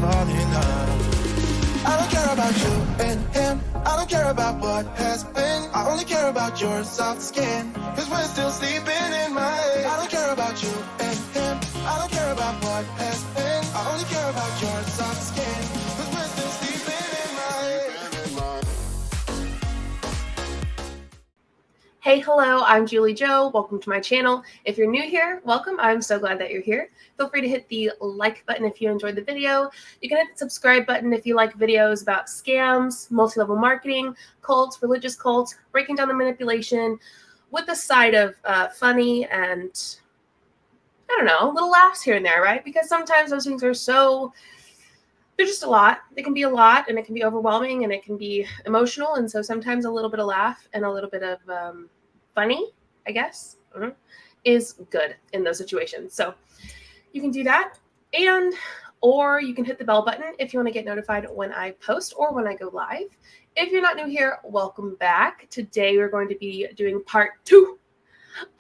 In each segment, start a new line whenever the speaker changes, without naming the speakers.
falling up. I don't care about you and him. I don't care about what has been. I only care about your soft skin, cause we're still sleeping in my head. I don't care about you and him. I don't care about what has been. I only care about your soft skin, cause we're still sleeping in my head.
Hey, hello, I'm JulieJo. Welcome to my channel. If you're new here, welcome. I'm so glad that you're here. Feel free to hit the like button if you enjoyed the video. You can hit the subscribe button if you like videos about scams, multi-level marketing, cults, religious cults, breaking down the manipulation with a side of funny and, I don't know, little laughs here and there, right? Because sometimes those things are so... they're just a lot. They can be a lot, and it can be overwhelming, and it can be emotional. And so sometimes a little bit of laugh and a little bit of funny, I guess, is good in those situations. So you can do that, or you can hit the bell button if you want to get notified when I post or when I go live. If you're not new here, welcome back. Today we're going to be doing part 2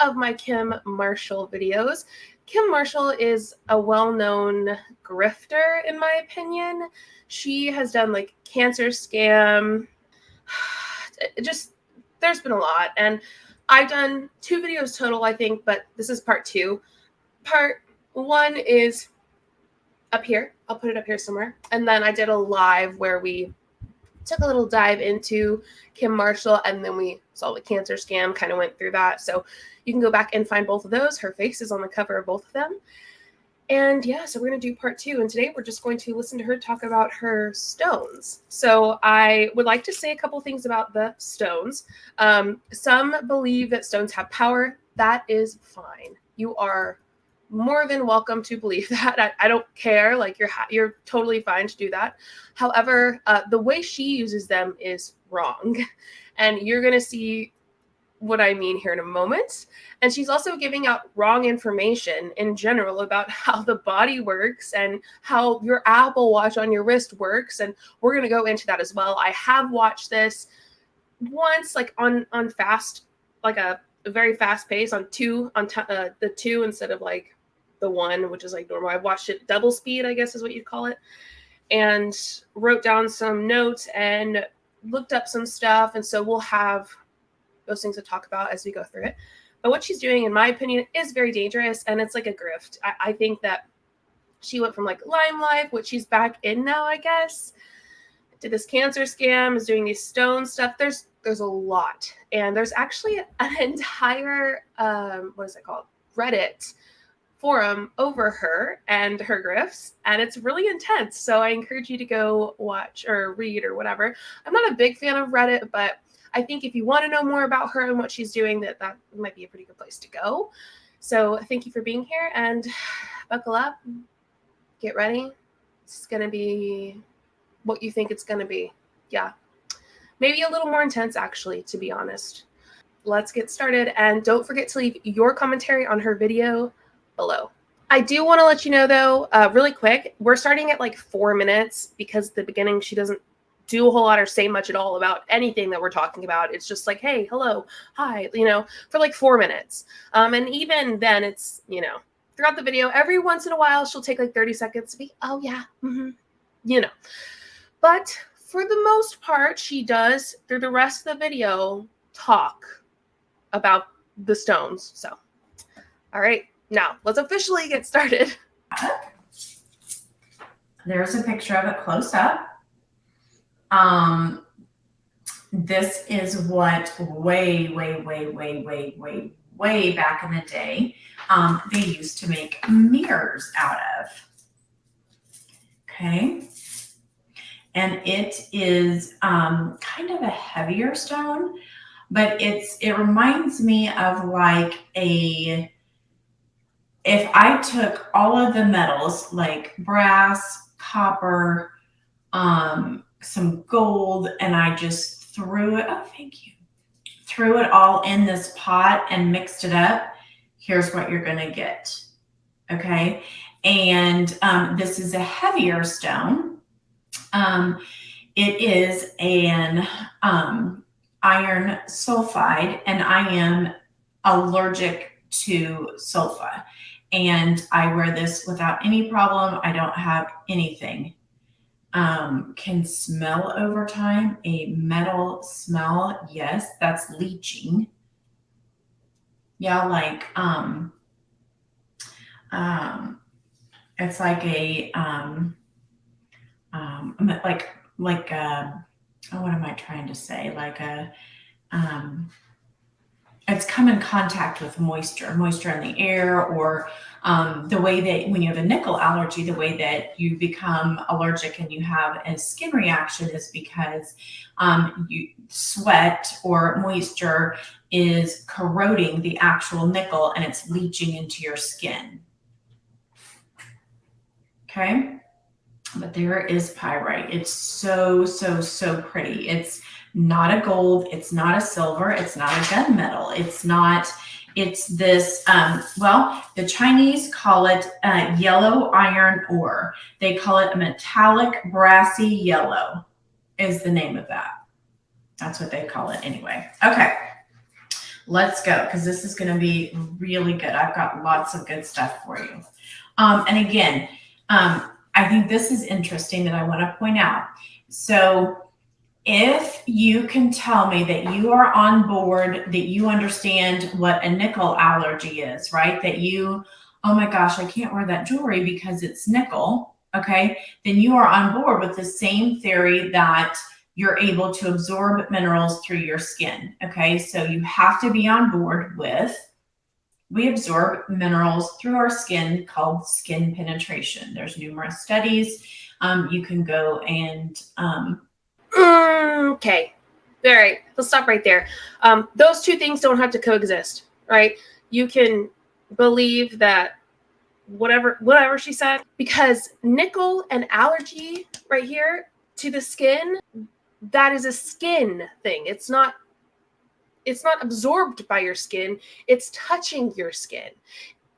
of my Kim Marshall videos. Kim Marshall is a well-known grifter, in my opinion. She has done like cancer scam. Just, there's been a lot. And I've done 2 videos total, I think, but this is part 2. Part 1 is up here. I'll put it up here somewhere. And then I did a live where we took a little dive into Kim Marshall, and then we saw the cancer scam, kind of went through that. So you can go back and find both of those. Her face is on the cover of both of them. And yeah, so we're going to do part 2. And today we're just going to listen to her talk about her stones. So I would like to say a couple things about the stones. Some believe that stones have power. That is fine. You are more than welcome to believe that. I don't care. Like, you're totally fine to do that. However, the way she uses them is wrong. And you're going to see what I mean here in a moment. And she's also giving out wrong information in general about how the body works and how your Apple Watch on your wrist works. And we're going to go into that as well. I have watched this once, like on fast, like a very fast pace on the 2 instead of like the 1, which is like normal. I've watched it double speed, I guess is what you'd call it, and wrote down some notes and looked up some stuff. And so we'll have those things to talk about as we go through it. But what she's doing, in my opinion, is very dangerous, and it's like a grift. I think that she went from like Lime Life, which she's back in now, I guess, did this cancer scam, is doing these stone stuff. There's a lot. And there's actually an entire, what is it called? Reddit forum over her and her grifts, and it's really intense. So I encourage you to go watch or read or whatever. I'm not a big fan of Reddit, but I think if you want to know more about her and what she's doing, that might be a pretty good place to go. So thank you for being here, and buckle up, get ready. It's going to be what you think it's going to be. Yeah. Maybe a little more intense, actually, to be honest. Let's get started. And don't forget to leave your commentary on her video below. I do want to let you know, though, really quick, we're starting at like 4 minutes because at the beginning she doesn't do a whole lot or say much at all about anything that we're talking about. It's just like, hey, hello, hi, for like 4 minutes. And even then it's, throughout the video, every once in a while, she'll take like 30 seconds to be, oh yeah, But for the most part, she does, through the rest of the video, talk about the stones. So, all right, now let's officially get started.
There's a picture of it close up. This is what way back in the day, they used to make mirrors out of. Okay. And it is, kind of a heavier stone, but it reminds me of like if I took all of the metals like brass, copper, some gold, and I just threw it, threw it all in this pot and mixed it up, here's what you're going to get. Okay. And this is a heavier stone. It is an iron sulfide, and I am allergic to sulfa. And I wear this without any problem. I don't have anything. can smell over time. A metal smell, yes, that's leaching. Yeah, like it's like a like oh, what am I trying to say? Like a it's come in contact with moisture in the air, or the way that when you have a nickel allergy, the way that you become allergic and you have a skin reaction is because you sweat or moisture is corroding the actual nickel and it's leaching into your skin. Okay. But there is pyrite. It's so, so, so pretty. It's not a gold. It's not a silver. It's not a gunmetal. It's not, it's this, well, the Chinese call it yellow iron ore. They call it a metallic brassy yellow is the name of that. That's what they call it anyway. Okay, let's go, because this is going to be really good. I've got lots of good stuff for you. And again, I think this is interesting that I want to point out. So if you can tell me that you are on board, that you understand what a nickel allergy is, right? That you, oh my gosh, I can't wear that jewelry because it's nickel. Okay. Then you are on board with the same theory that you're able to absorb minerals through your skin. Okay. So you have to be on board with, we absorb minerals through our skin called skin penetration. There's numerous studies. You can go and...
Okay. All right. Let's stop right there. Those two things don't have to coexist, right? You can believe that whatever she said, because nickel and allergy right here to the skin, that is a skin thing. It's not absorbed by your skin. It's touching your skin.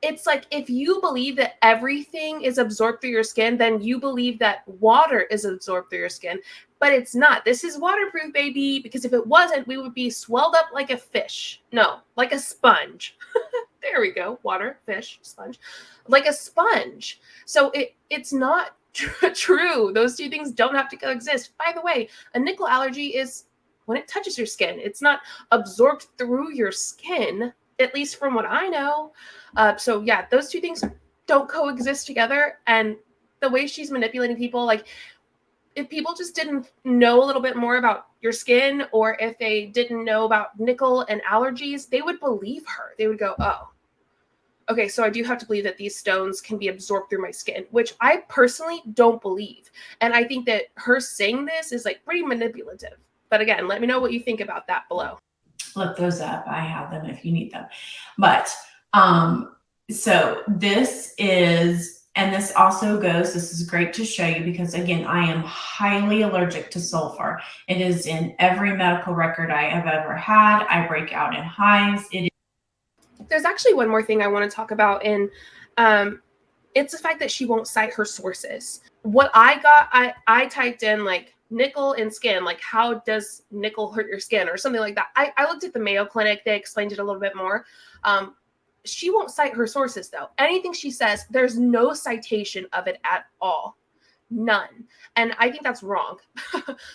It's like, if you believe that everything is absorbed through your skin, then you believe that water is absorbed through your skin, but it's not. This is waterproof, baby, because if it wasn't, we would be swelled up like a fish. No, like a sponge. There we go. Water, fish, sponge, like a sponge. So it's not true. Those two things don't have to coexist. By the way, a nickel allergy is when it touches your skin. It's not absorbed through your skin, at least from what I know. So yeah, those two things don't coexist together. And the way she's manipulating people, like, if people just didn't know a little bit more about your skin, or if they didn't know about nickel and allergies, they would believe her. They would go, oh, okay, so I do have to believe that these stones can be absorbed through my skin, which I personally don't believe. And I think that her saying this is like pretty manipulative. But again, let me know what you think about that below.
Look those up. I have them if you need them. But so this is, and this also goes, this is great to show you because, again, I am highly allergic to sulfur. It is in every medical record I have ever had. I break out in hives.
There's actually one more thing I want to talk about, and it's the fact that she won't cite her sources. What I got, I typed in like nickel in skin, like how does nickel hurt your skin or something like that. I looked at the Mayo Clinic. They explained it a little bit more. She won't cite her sources though. Anything she says, there's no citation of it at all. None. And I think that's wrong.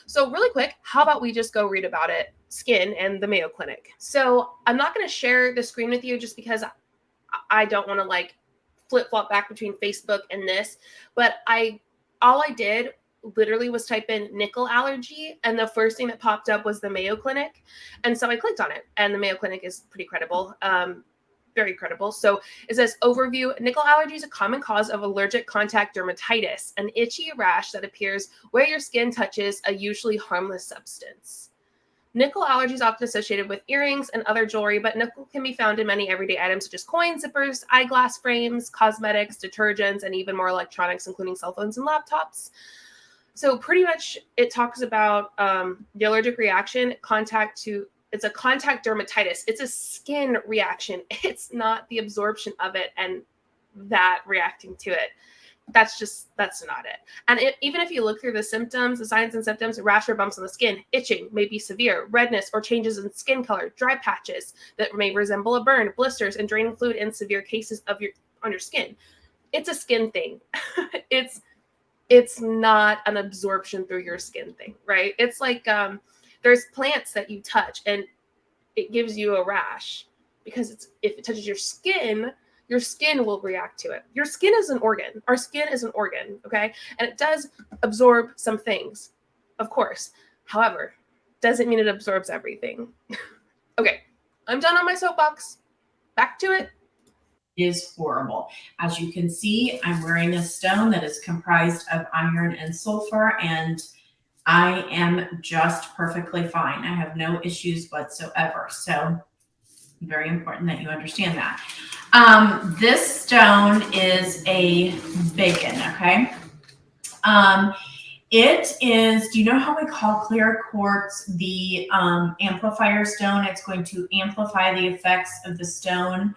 So really quick, how about we just go read about it, skin and the Mayo Clinic. So I'm not going to share the screen with you just because I don't want to like flip-flop back between Facebook and this, but all I did literally was type in nickel allergy, and the first thing that popped up was the Mayo Clinic. And so I clicked on it, and the Mayo Clinic is pretty credible. Very credible. So it says, overview, nickel allergy is a common cause of allergic contact dermatitis, an itchy rash that appears where your skin touches a usually harmless substance. Nickel allergy is often associated with earrings and other jewelry, but nickel can be found in many everyday items such as coins, zippers, eyeglass frames, cosmetics, detergents, and even more electronics, including cell phones and laptops. So pretty much it talks about the allergic reaction, it's a contact dermatitis. It's a skin reaction. It's not the absorption of it and that reacting to it. That's not it. And even if you look through the symptoms, the signs and symptoms, rash or bumps on the skin, itching may be severe, redness or changes in skin color, dry patches that may resemble a burn, blisters, and draining fluid in severe cases on your skin. It's a skin thing. It's it's not an absorption through your skin thing, right? It's like there's plants that you touch and it gives you a rash because if it touches your skin will react to it. Your skin is an organ. Our skin is an organ, okay? And it does absorb some things, of course. However, doesn't mean it absorbs everything. Okay, I'm done on my soapbox. Back to it.
Is horrible. As you can see, I'm wearing a stone that is comprised of iron and sulfur, and I am just perfectly fine. I have no issues whatsoever. So very important that you understand that. This stone is a beacon, okay? It is, do you know how we call clear quartz the amplifier stone? It's going to amplify the effects of the stone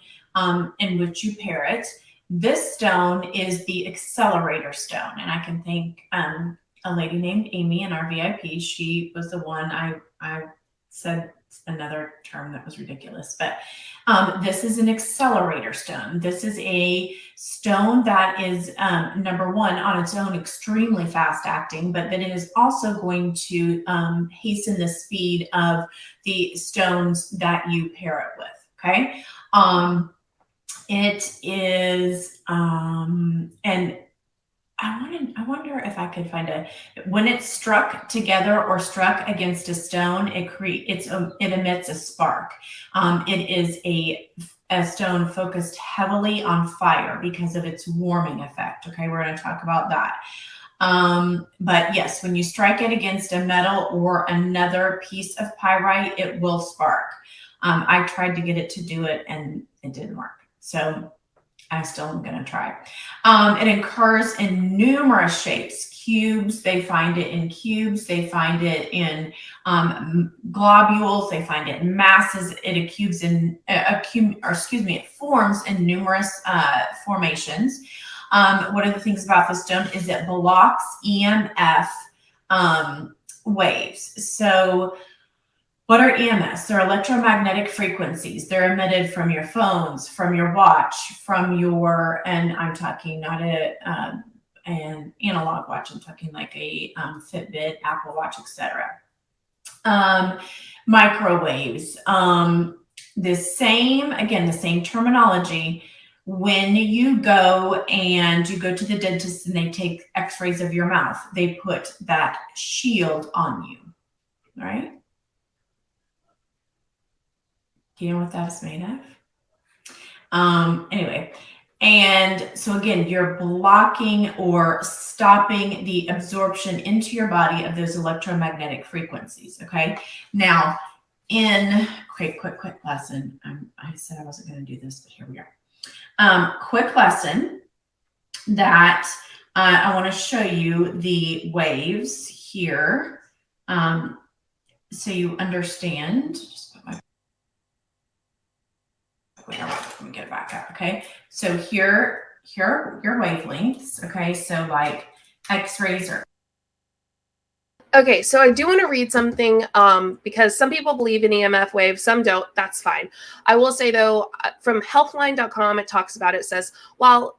in which you pair it. This stone is the accelerator stone. And I can thank a lady named Amy in our VIP. She was the one I said another term that was ridiculous, but this is an accelerator stone. This is a stone that is number one on its own extremely fast acting, but then it is also going to hasten the speed of the stones that you pair it with. Okay. It is and I wonder if I could find when it's struck together or struck against a stone, it emits a spark. It is a stone focused heavily on fire because of its warming effect. Okay, we're going to talk about that. But yes, when you strike it against a metal or another piece of pyrite, it will spark. I tried to get it to do it and it didn't work. So I still am going to try. It occurs in numerous shapes. Cubes, they find it in cubes. They find it in globules. They find it in masses. It forms in numerous formations. One of the things about this stone is it blocks EMF waves. So what are EMFs? They're electromagnetic frequencies. They're emitted from your phones, from your watch, from your, and I'm talking not an analog watch, I'm talking like a Fitbit, Apple Watch, etc. Microwaves. The same terminology. When you go to the dentist and they take x-rays of your mouth, they put that shield on you, right? Do you know what that's made of? Anyway, and so again, you're blocking or stopping the absorption into your body of those electromagnetic frequencies. Okay. Now, in quick lesson, I said I wasn't going to do this, but here we are. Quick lesson that I want to show you the waves here, so you understand. Let me get it back up. Okay. So here are your wavelengths. Okay. So like X-rays are.
Okay, so I do want to read something because some people believe in EMF waves, some don't. That's fine. I will say, though, from healthline.com, it talks about it says, while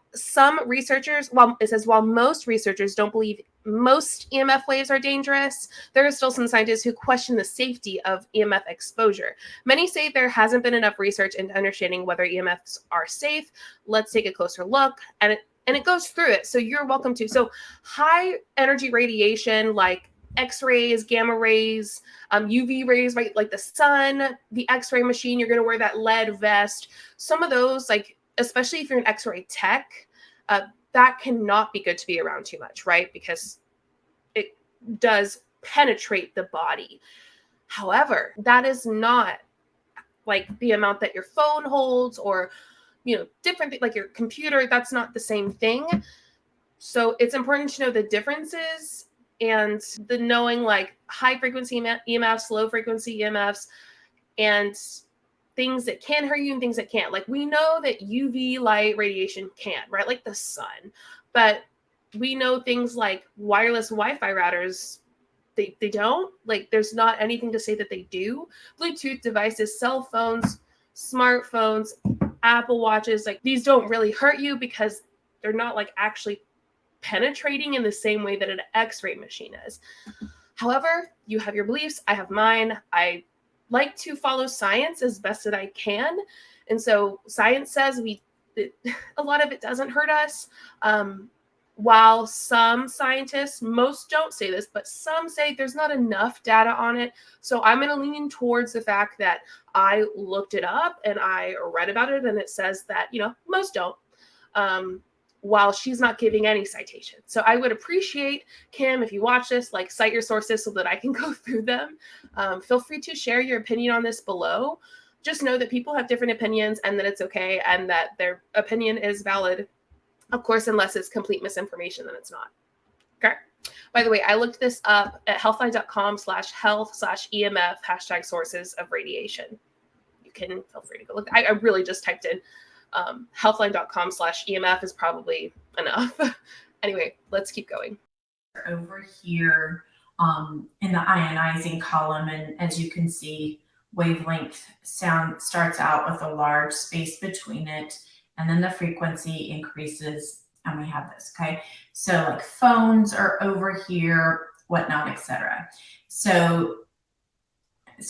most researchers don't believe most EMF waves are dangerous, there are still some scientists who question the safety of EMF exposure. Many say there hasn't been enough research into understanding whether EMFs are safe. Let's take a closer look. And it goes through it. So you're welcome to. So high energy radiation, like X-rays, gamma rays, UV rays, right? Like the sun, the X-ray machine, you're going to wear that lead vest. Some of those, like, especially if you're an X-ray tech, that cannot be good to be around too much, right? Because it does penetrate the body. However, that is not like the amount that your phone holds or, different things like your computer. That's not the same thing. So it's important to know the differences and the knowing like high frequency EMFs, low frequency EMFs, and things that can hurt you and things that can't. Like we know that UV light radiation can't, right? Like the sun. But we know things like wireless Wi-Fi routers, they don't. Like there's not anything to say that they do. Bluetooth devices, cell phones, smartphones, Apple Watches, like these don't really hurt you because they're not like actually penetrating in the same way that an X-ray machine is. However, you have your beliefs, I have mine. I like to follow science as best that I can. And so science says a lot of it doesn't hurt us. While some scientists, most don't say this, but some say there's not enough data on it. So I'm going to lean towards the fact that I looked it up and I read about it, and it says that, most don't. While she's not giving any citation. So I would appreciate, Kim, if you watch this, cite your sources so that I can go through them. Feel free to share your opinion on this below. Just know that people have different opinions and that it's okay and that their opinion is valid. Of course, unless it's complete misinformation, then it's not. Okay. By the way, I looked this up at healthline.com/health/EMF #sources of radiation. You can feel free to go look. I really just typed in healthline.com/EMF is probably enough. Anyway, let's keep going.
Over here in the ionizing column, and as you can see, wavelength sound starts out with a large space between it, and then the frequency increases, and we have this, okay? So like phones are over here, whatnot, etc. So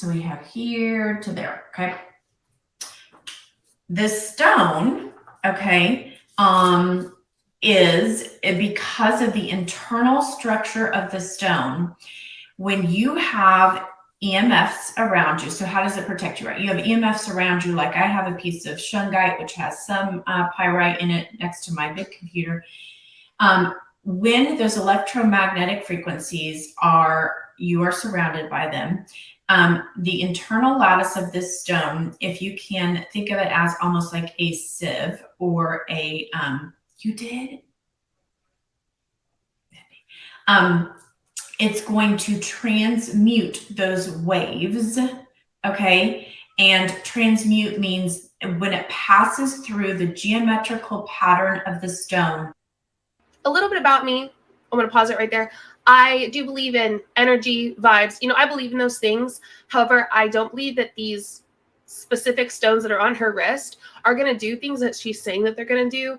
we have here to there, okay? This stone, okay, is because of the internal structure of the stone. When you have EMFs around you, so how does it protect you, right? You have EMFs around you, like I have a piece of shungite, which has some pyrite in it next to my big computer. When those electromagnetic frequencies you are surrounded by them, the internal lattice of this stone, if you can think of it as almost like a sieve or a, it's going to transmute those waves, okay? And transmute means when it passes through the geometrical pattern of the stone.
A little bit about me. I'm going to pause it right there. I do believe in energy, vibes. I believe in those things. However, I don't believe that these specific stones that are on her wrist are going to do things that she's saying that they're going to do.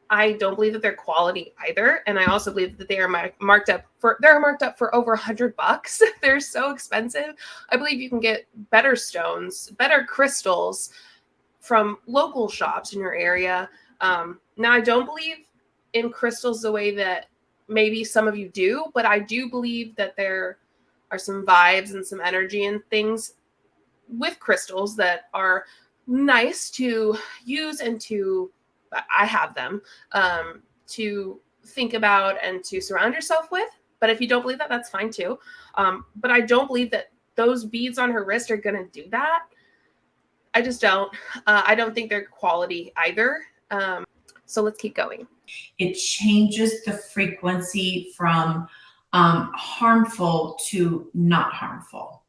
I don't believe that they're quality either. And I also believe that they are marked up for over $100. They're so expensive. I believe you can get better stones, better crystals from local shops in your area. Now, I don't believe in crystals the way that maybe some of you do, but I do believe that there are some vibes and some energy and things with crystals that are nice to use and I have them, to think about and to surround yourself with. But if you don't believe that, that's fine too. But I don't believe that those beads on her wrist are going to do that. I just don't. I don't think they're quality either. So let's keep going.
It changes the frequency from harmful to not harmful.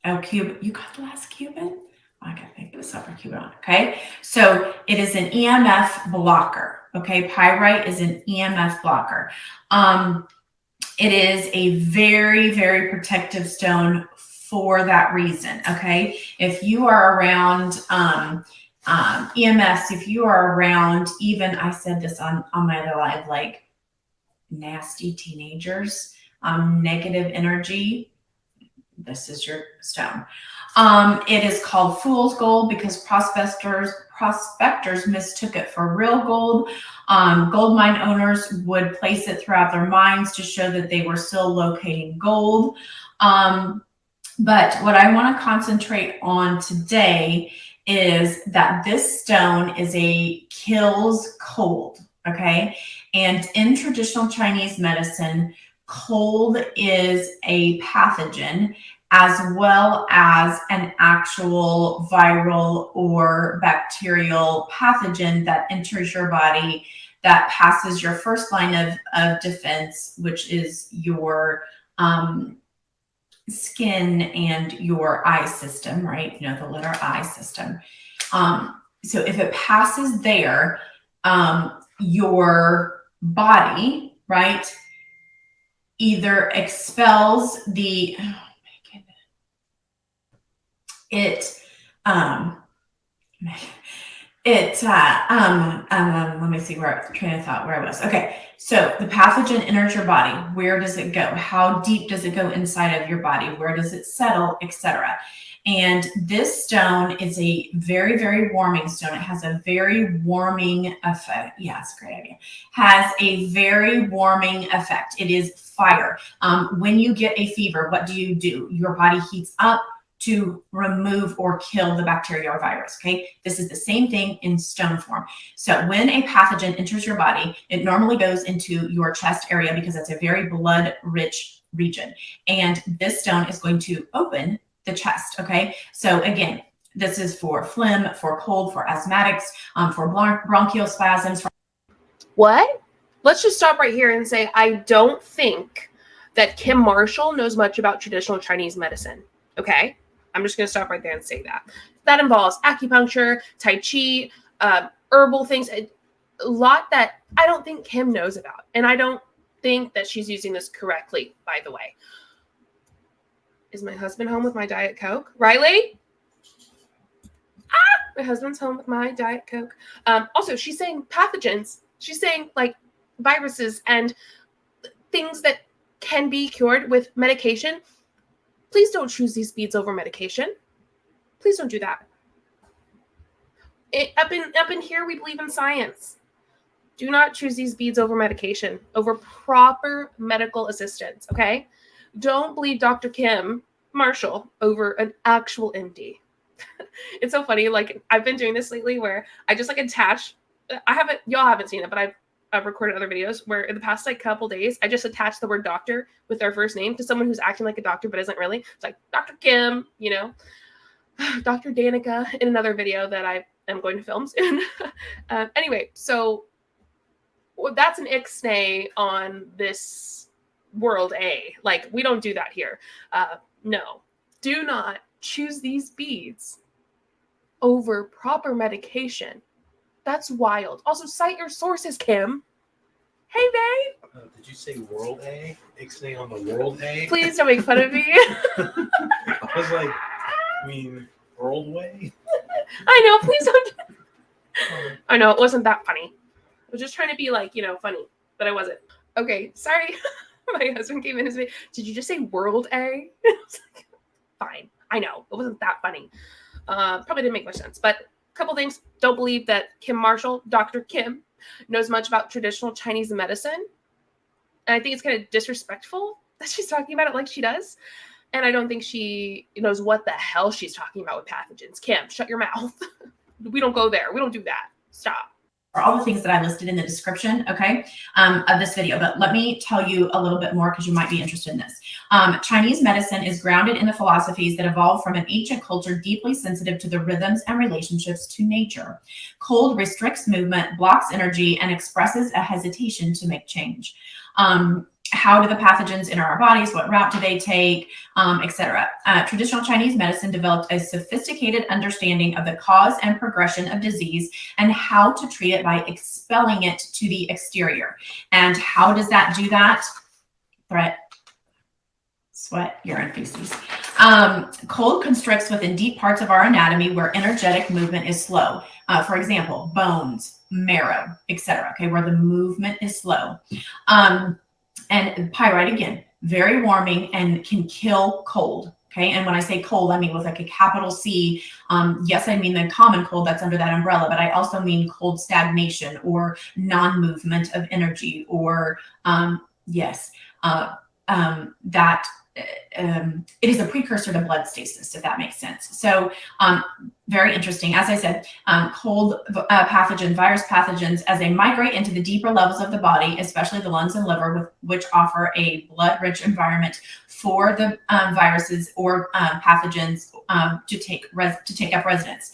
Oh, Cuban, you got the last Cuban? I gotta pick this up for Cuban. Okay, so it is an EMF blocker. Okay, pyrite is an EMF blocker. It is a very, very protective stone for that reason. Okay, if you are around EMFs, if you are around, even I said this on my other live, like nasty teenagers, negative energy, this is your stone. It is called fool's gold because prospectors mistook it for real gold. Gold mine owners would place it throughout their mines to show that they were still locating gold. But what I want to concentrate on today is that this stone is kills cold, okay? And in traditional Chinese medicine, cold is a pathogen as well as an actual viral or bacterial pathogen that enters your body that passes your first line of defense, which is your skin and your eye system, right? You know, the letter I system. So if it passes there, your body, right, either expels the, oh my goodness, Let me see where train of thought where I was. Okay, so the pathogen enters your body. Where does it go? How deep does it go inside of your body? Where does it settle, etc.? And this stone is a very, very warming stone. It has a very warming effect. Yeah, it's a great idea. Has a very warming effect. It is fire. When you get a fever, what do? Your body heats up to remove or kill the bacteria or virus. Okay, this is the same thing in stone form. So when a pathogen enters your body, it normally goes into your chest area because it's a very blood rich region. And this stone is going to open the chest. Okay, so again, this is for phlegm, for cold, for asthmatics, for bronchial spasms.
What? Let's just stop right here and say, I don't think that Kim Marshall knows much about traditional Chinese medicine. Okay, I'm just going to stop right there and say that. That involves acupuncture, Tai Chi, herbal things, a lot that I don't think Kim knows about. And I don't think that she's using this correctly, by the way. Is my husband home with my Diet Coke? Riley? Ah! My husband's home with my Diet Coke. Also, she's saying pathogens. She's saying, like, viruses and things that can be cured with medication. Please don't choose these beads over medication. Please don't do that. Up in here, we believe in science. Do not choose these beads over medication, over proper medical assistance, okay? Don't believe Dr. Kim Marshall over an actual MD. It's so funny. Like, I've been doing this lately where I just like attach, y'all haven't seen it, but I've recorded other videos where in the past like couple days, I just attached the word doctor with their first name to someone who's acting like a doctor, but isn't really. It's like Dr. Kim, you know, Dr. Danica in another video that I am going to film soon. Anyway, so that's an ixnay on this world A. Like, we don't do that here. No, do not choose these beads over proper medication. That's wild. Also, cite your sources, Kim. Hey, babe.
Did you say world A? Ixnay on the world A?
Please don't make fun of me.
I was like, I mean, world way?
I know, please don't. I know, it wasn't that funny. I was just trying to be like, you know, funny, but I wasn't. Okay, sorry. My husband came in and said, did you just say world A? I was like, fine. I know, it wasn't that funny. Probably didn't make much sense, but a couple things. Don't believe that Kim Marshall, Dr. Kim, knows much about traditional Chinese medicine. And I think it's kind of disrespectful that she's talking about it like she does. And I don't think she knows what the hell she's talking about with pathogens. Kim, shut your mouth. We don't go there. We don't do that. Stop.
For all the things that I listed in the description, okay, of this video. But let me tell you a little bit more because you might be interested in this. Chinese medicine is grounded in the philosophies that evolved from an ancient culture deeply sensitive to the rhythms and relationships to nature. Cold restricts movement, blocks energy, and expresses a hesitation to make change. How do the pathogens enter our bodies? What route do they take, etc.? Traditional Chinese medicine developed a sophisticated understanding of the cause and progression of disease and how to treat it by expelling it to the exterior. And how does that do that? Threat, sweat, urine, feces. Cold constricts within deep parts of our anatomy where energetic movement is slow. For example, bones, marrow, etc. Okay, where the movement is slow. And pyrite, again, very warming and can kill cold. Okay. And when I say cold, I mean with like a capital C. Yes, I mean the common cold that's under that umbrella, but I also mean cold stagnation or non-movement of energy or it is a precursor to blood stasis, if that makes sense. So very interesting. As I said, cold pathogen, virus pathogens, as they migrate into the deeper levels of the body, especially the lungs and liver, which offer a blood-rich environment for the viruses or pathogens to take up residence.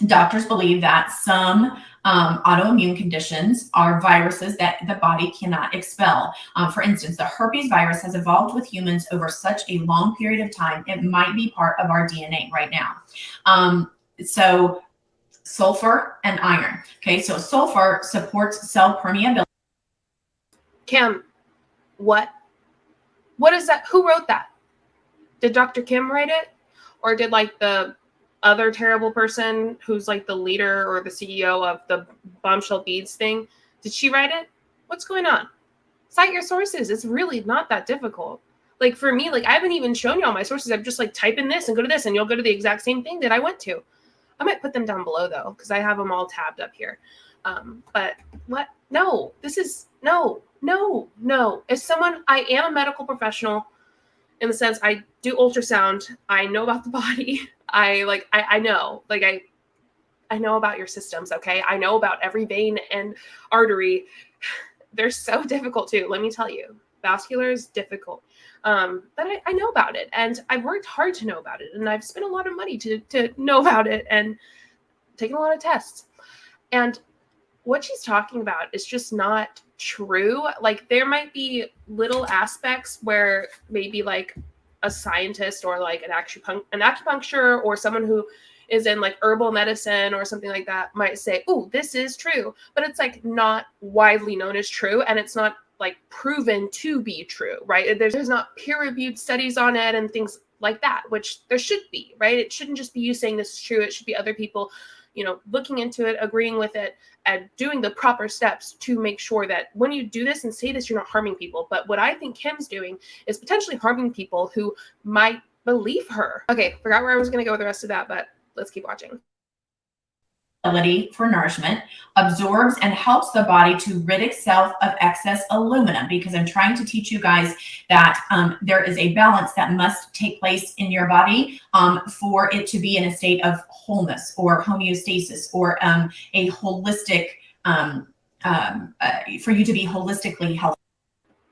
Doctors believe that some autoimmune conditions are viruses that the body cannot expel. For instance, the herpes virus has evolved with humans over such a long period of time, it might be part of our DNA right now. So sulfur and iron. Okay, so sulfur supports cell permeability.
Kim, what? What is that? Who wrote that? Did Dr. Kim write it? Or did like the other terrible person who's like the leader or the CEO of the bombshell beads thing, did she write it? What's going on? Cite your sources. It's really not that difficult. Like for me, like I haven't even shown you all my sources. I'm just like type in this and go to this and you'll go to the exact same thing that I went to. I might put them down below though, because I have them all tabbed up here. But what? No, this is no. As someone, I am a medical professional in the sense I do ultrasound. I know about the body. I know, like I know about your systems. Okay. I know about every vein and artery. They're so difficult too. Let me tell you, vascular is difficult. But I know about it and I've worked hard to know about it and I've spent a lot of money to know about it and taken a lot of tests. And what she's talking about is just not true. Like there might be little aspects where maybe like a scientist or like an acupuncture or someone who is in like herbal medicine or something like that might say, oh, this is true. But it's like not widely known as true. And it's not like proven to be true, right? There's not peer-reviewed studies on it and things like that, which there should be, right? It shouldn't just be you saying this is true. It should be other people, looking into it, agreeing with it, and doing the proper steps to make sure that when you do this and say this, you're not harming people. But what I think Kim's doing is potentially harming people who might believe her. Okay, forgot where I was going to go with the rest of that, but let's keep watching.
For nourishment, absorbs and helps the body to rid itself of excess aluminum, because I'm trying to teach you guys that there is a balance that must take place in your body for it to be in a state of wholeness or homeostasis or a holistic, for you to be holistically healthy.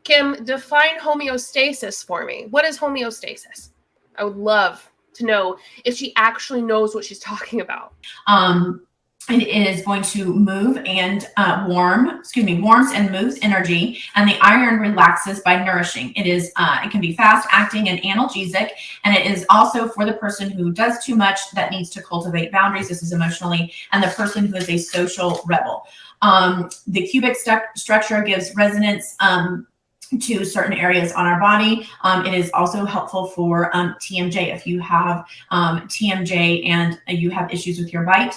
Kim, define homeostasis for me. What is homeostasis? I would love to know if she actually knows what she's talking about.
It is going to move and warms and moves energy, and the iron relaxes by nourishing. It can be fast acting and analgesic, and it is also for the person who does too much that needs to cultivate boundaries. This is emotionally, and the person who is a social rebel. The cubic structure gives resonance to certain areas on our body. It is also helpful for TMJ. If you have TMJ and you have issues with your bite,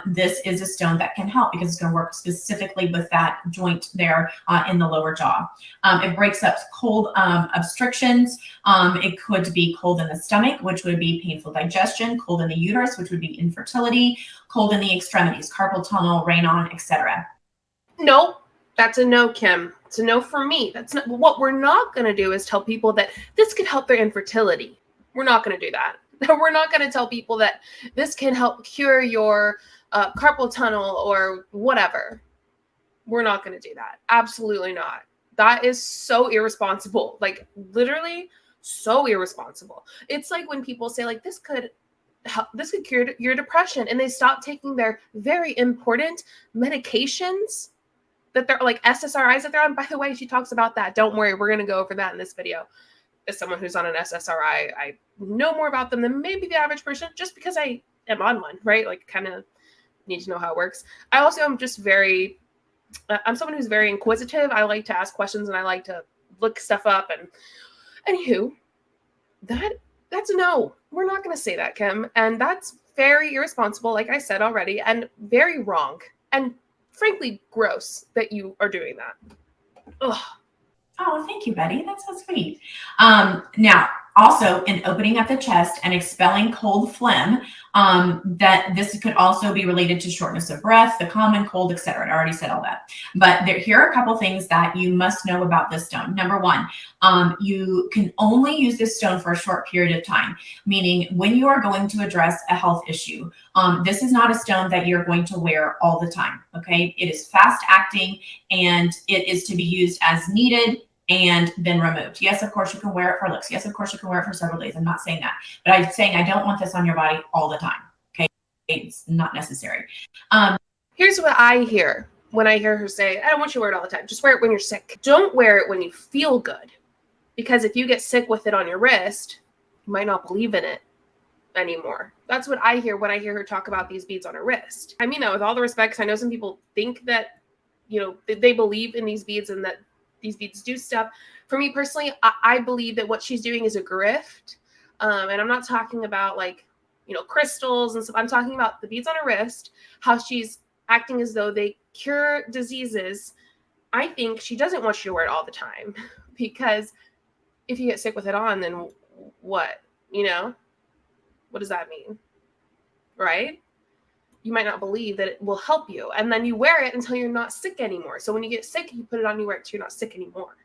this is a stone that can help because it's going to work specifically with that joint there in the lower jaw. It breaks up cold obstructions. It could be cold in the stomach, which would be painful digestion, cold in the uterus, which would be infertility, cold in the extremities, carpal tunnel, Raynaud, etc.
No, that's a no, Kim. It's a no for me. That's not what we're not going to do is tell people that this could help their infertility. We're not going to do that. We're not going to tell people that this can help cure your carpal tunnel or whatever. We're not going to do that. Absolutely not. That is so irresponsible. Like literally so irresponsible. It's like when people say like this could cure your depression and they stop taking their very important medications that they're like SSRIs that they're on. By the way, she talks about that. Don't worry, we're going to go over that in this video. As someone who's on an SSRI, I know more about them than maybe the average person just because I am on one, right? Like kind of need to know how it works. I also am just I'm someone who's very inquisitive. I like to ask questions and I like to look stuff up. And anywho, that's a no. We're not going to say that, Kim. And that's very irresponsible, like I said already, and very wrong. And frankly, gross that you are doing that. Ugh.
Oh, thank you, Betty. That's so sweet. Now, also in opening up the chest and expelling cold phlegm, that this could also be related to shortness of breath, the common cold, etc. I already said all that. But here are a couple things that you must know about this stone. Number one, you can only use this stone for a short period of time, meaning when you are going to address a health issue. This is not a stone that you're going to wear all the time, okay? It is fast acting and it is to be used as needed and then removed. Yes, of course you can wear it for looks. Yes, of course you can wear it for several days. I'm not saying that, but I'm saying I don't want this on your body all the time. Okay, it's not necessary.
Here's what I hear when I hear her say, I don't want you to wear it all the time. Just wear it when you're sick. Don't wear it when you feel good. Because if you get sick with it on your wrist, you might not believe in it anymore. That's what I hear when I hear her talk about these beads on her wrist. I mean that with all the respect, 'cause I know some people think that, they believe in these beads and that these beads do stuff. For me personally, I believe that what she's doing is a grift. And I'm not talking about like you know, crystals and stuff. I'm talking about the beads on her wrist, how she's acting as though they cure diseases. I think she doesn't want you to wear it all the time, because if you get sick with it on, then what? You know, what does that mean? Right? You might not believe that it will help you. And then you wear it until you're not sick anymore. So when you get sick, you put it on, you wear it till you're not sick anymore.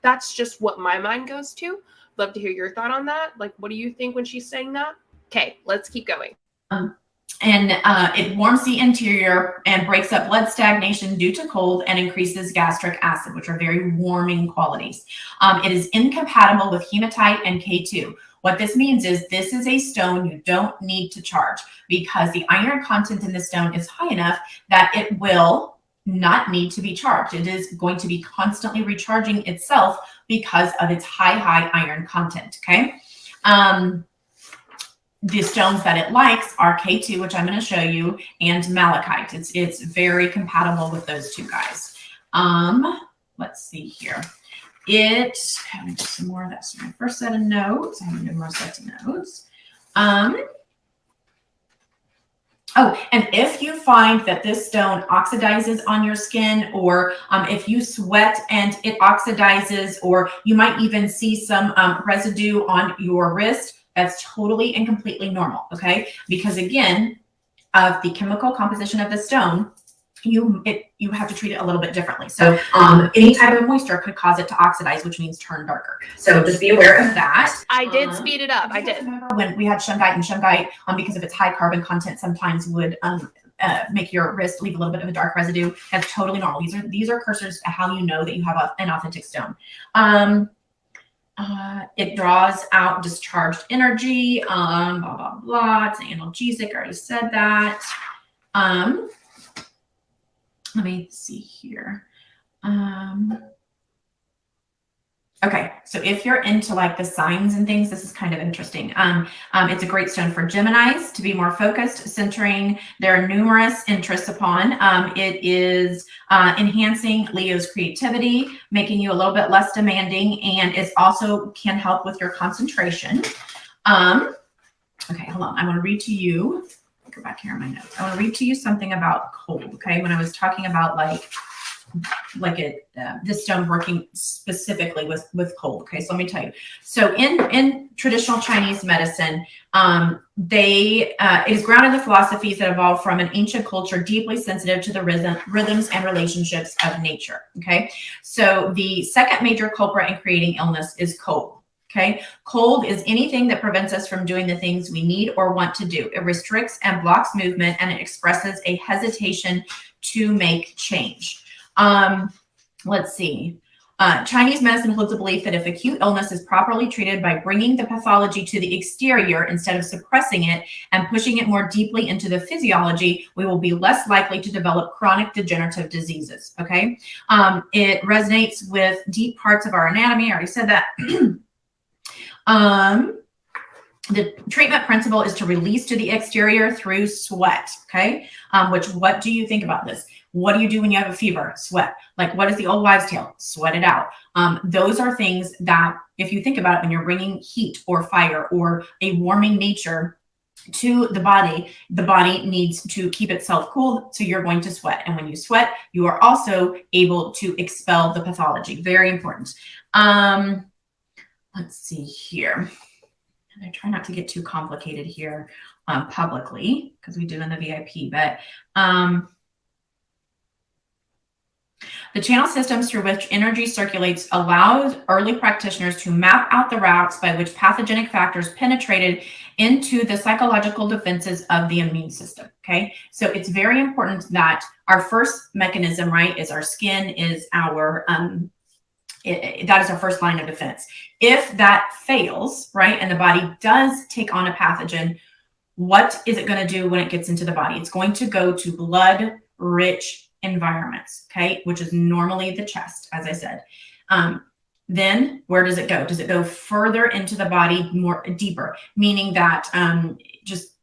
That's just what my mind goes to. Love to hear your thought on that. Like, what do you think when she's saying that? Okay, let's keep going.
It warms the interior and breaks up blood stagnation due to cold and increases gastric acid, which are very warming qualities. It is incompatible with hematite and K2. What this means is this is a stone you don't need to charge, because the iron content in the stone is high enough that it will not need to be charged. It is going to be constantly recharging itself because of its high iron content, okay? The stones that it likes are K2, which I'm going to show you, and malachite. It's very compatible with those two guys. Let's see here. Let me do some more. That's my first set of notes. I have to do more sets of notes. Oh, and if you find that this stone oxidizes on your skin, or if you sweat and it oxidizes, or you might even see some residue on your wrist, that's totally and completely normal, okay? Because again, of the chemical composition of the stone, you have to treat it a little bit differently. So any type of moisture could cause it to oxidize, which means turn darker. So just be aware of that.
I did speed it up. I did.
Remember when we had shungite, and shungite, because of its high carbon content, sometimes would make your wrist leave a little bit of a dark residue. That's totally normal. These are cursors to how you know that you have an authentic stone. It draws out discharged energy, blah, blah, blah. It's an analgesic. I already said that. Let me see here. Okay, so if you're into like the signs and things, this is kind of interesting. It's a great stone for Geminis to be more focused, centering their numerous interests upon. It is enhancing Leo's creativity, making you a little bit less demanding, and it also can help with your concentration. Okay, hold on. I want to read to you. Go back here in my notes. I want to read to you something about cold. Okay, when I was talking about this stone working specifically with cold. Okay, so let me tell you. So in traditional Chinese medicine, it is grounded in the philosophies that evolved from an ancient culture deeply sensitive to the rhythms and relationships of nature. Okay, so the second major culprit in creating illness is cold. Okay, cold is anything that prevents us from doing the things we need or want to do. It restricts and blocks movement, and it expresses a hesitation to make change. Let's see. Chinese medicine holds a belief that if acute illness is properly treated by bringing the pathology to the exterior instead of suppressing it and pushing it more deeply into the physiology, we will be less likely to develop chronic degenerative diseases. Okay. It resonates with deep parts of our anatomy. I already said that. The treatment principle is to release to the exterior through sweat. Okay. What do you think about this? What do you do when you have a fever? Sweat. Like, what is the old wives' tale? Sweat it out. Those are things that, if you think about it, when you're bringing heat or fire or a warming nature to the body needs to keep itself cool. So you're going to sweat. And when you sweat, you are also able to expel the pathology. Very important. Let's see here. And I try not to get too complicated here publicly, because we do in the VIP, but the channel systems through which energy circulates allows early practitioners to map out the routes by which pathogenic factors penetrated into the psychological defenses of the immune system. Okay, so it's very important that our first mechanism, right, is our skin, is our that is our first line of defense. If that fails, right, and the body does take on a pathogen, what is it going to do when it gets into the body? It's going to go to blood-rich environments, okay, which is normally the chest, as I said. Then where does it go? Does it go further into the body, more deeper? Meaning that just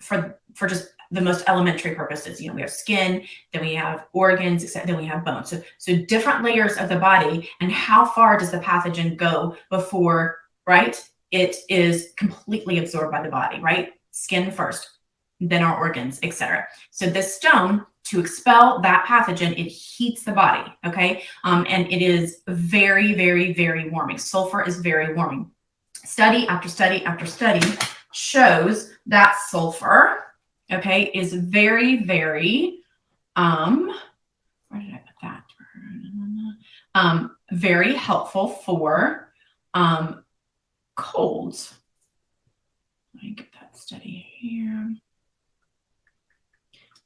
for just the most elementary purposes, we have skin, then we have organs, etc., then we have bones. So different layers of the body, and how far does the pathogen go before, right, it is completely absorbed by the body, right? skin first, then our organs, etc. So this stone, to expel that pathogen, it heats the body, okay? And it is very, very, very warming. Sulfur is very warming. Study after study after study shows that sulfur, okay, is very, very, where did I put that? Very helpful for colds. Let me get that study here.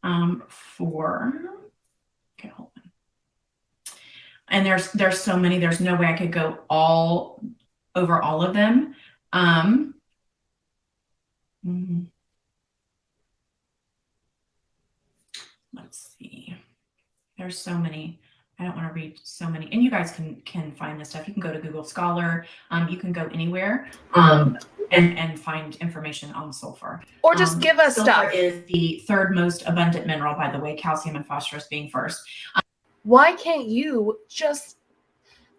Okay, hold on. And there's so many, there's no way I could go over all of them. Let's see. There's so many. I don't want to read so many. And you guys can find this stuff. You can go to Google Scholar. You can go anywhere and find information on sulfur.
Or just give us
sulfur
stuff.
Is the third most abundant mineral, by the way, calcium and phosphorus being first.
Why can't you just,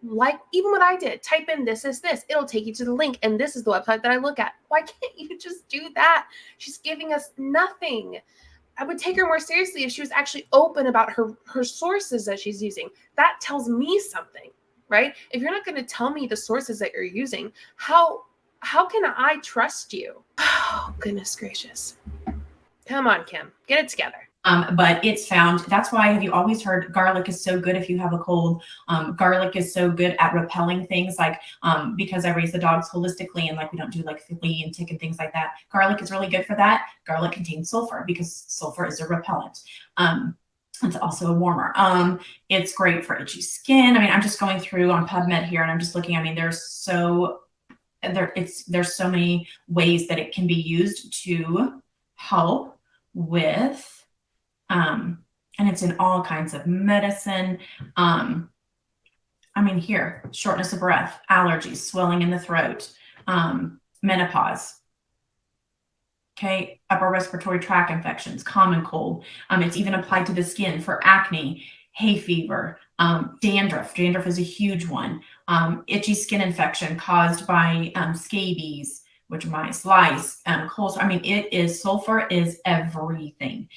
like even what I did, type in this is this, it'll take you to the link, and this is the website that I look at. Why can't you just do that? She's giving us nothing. I would take her more seriously if she was actually open about her sources that she's using. That tells me something, right? If you're not going to tell me the sources that you're using, how can I trust you? Oh, goodness gracious. Come on, Kim, get it together.
But it's found, that's why, have you always heard garlic is so good if you have a cold? Garlic is so good at repelling things, like because I raise the dogs holistically and like we don't do like flea and tick and things like that. Garlic is really good for that. Garlic contains sulfur because sulfur is a repellent. It's also a warmer. It's great for itchy skin. I mean, I'm just going through on PubMed here and I'm just looking. I mean, there's so many ways that it can be used to help with and it's in all kinds of medicine. I mean, here, shortness of breath, allergies, swelling in the throat, menopause, okay, upper respiratory tract infections, common cold. It's even applied to the skin for acne, hay fever, dandruff. Dandruff is a huge one. Itchy skin infection caused by scabies, which mice, lice, cold. I mean, sulfur is everything.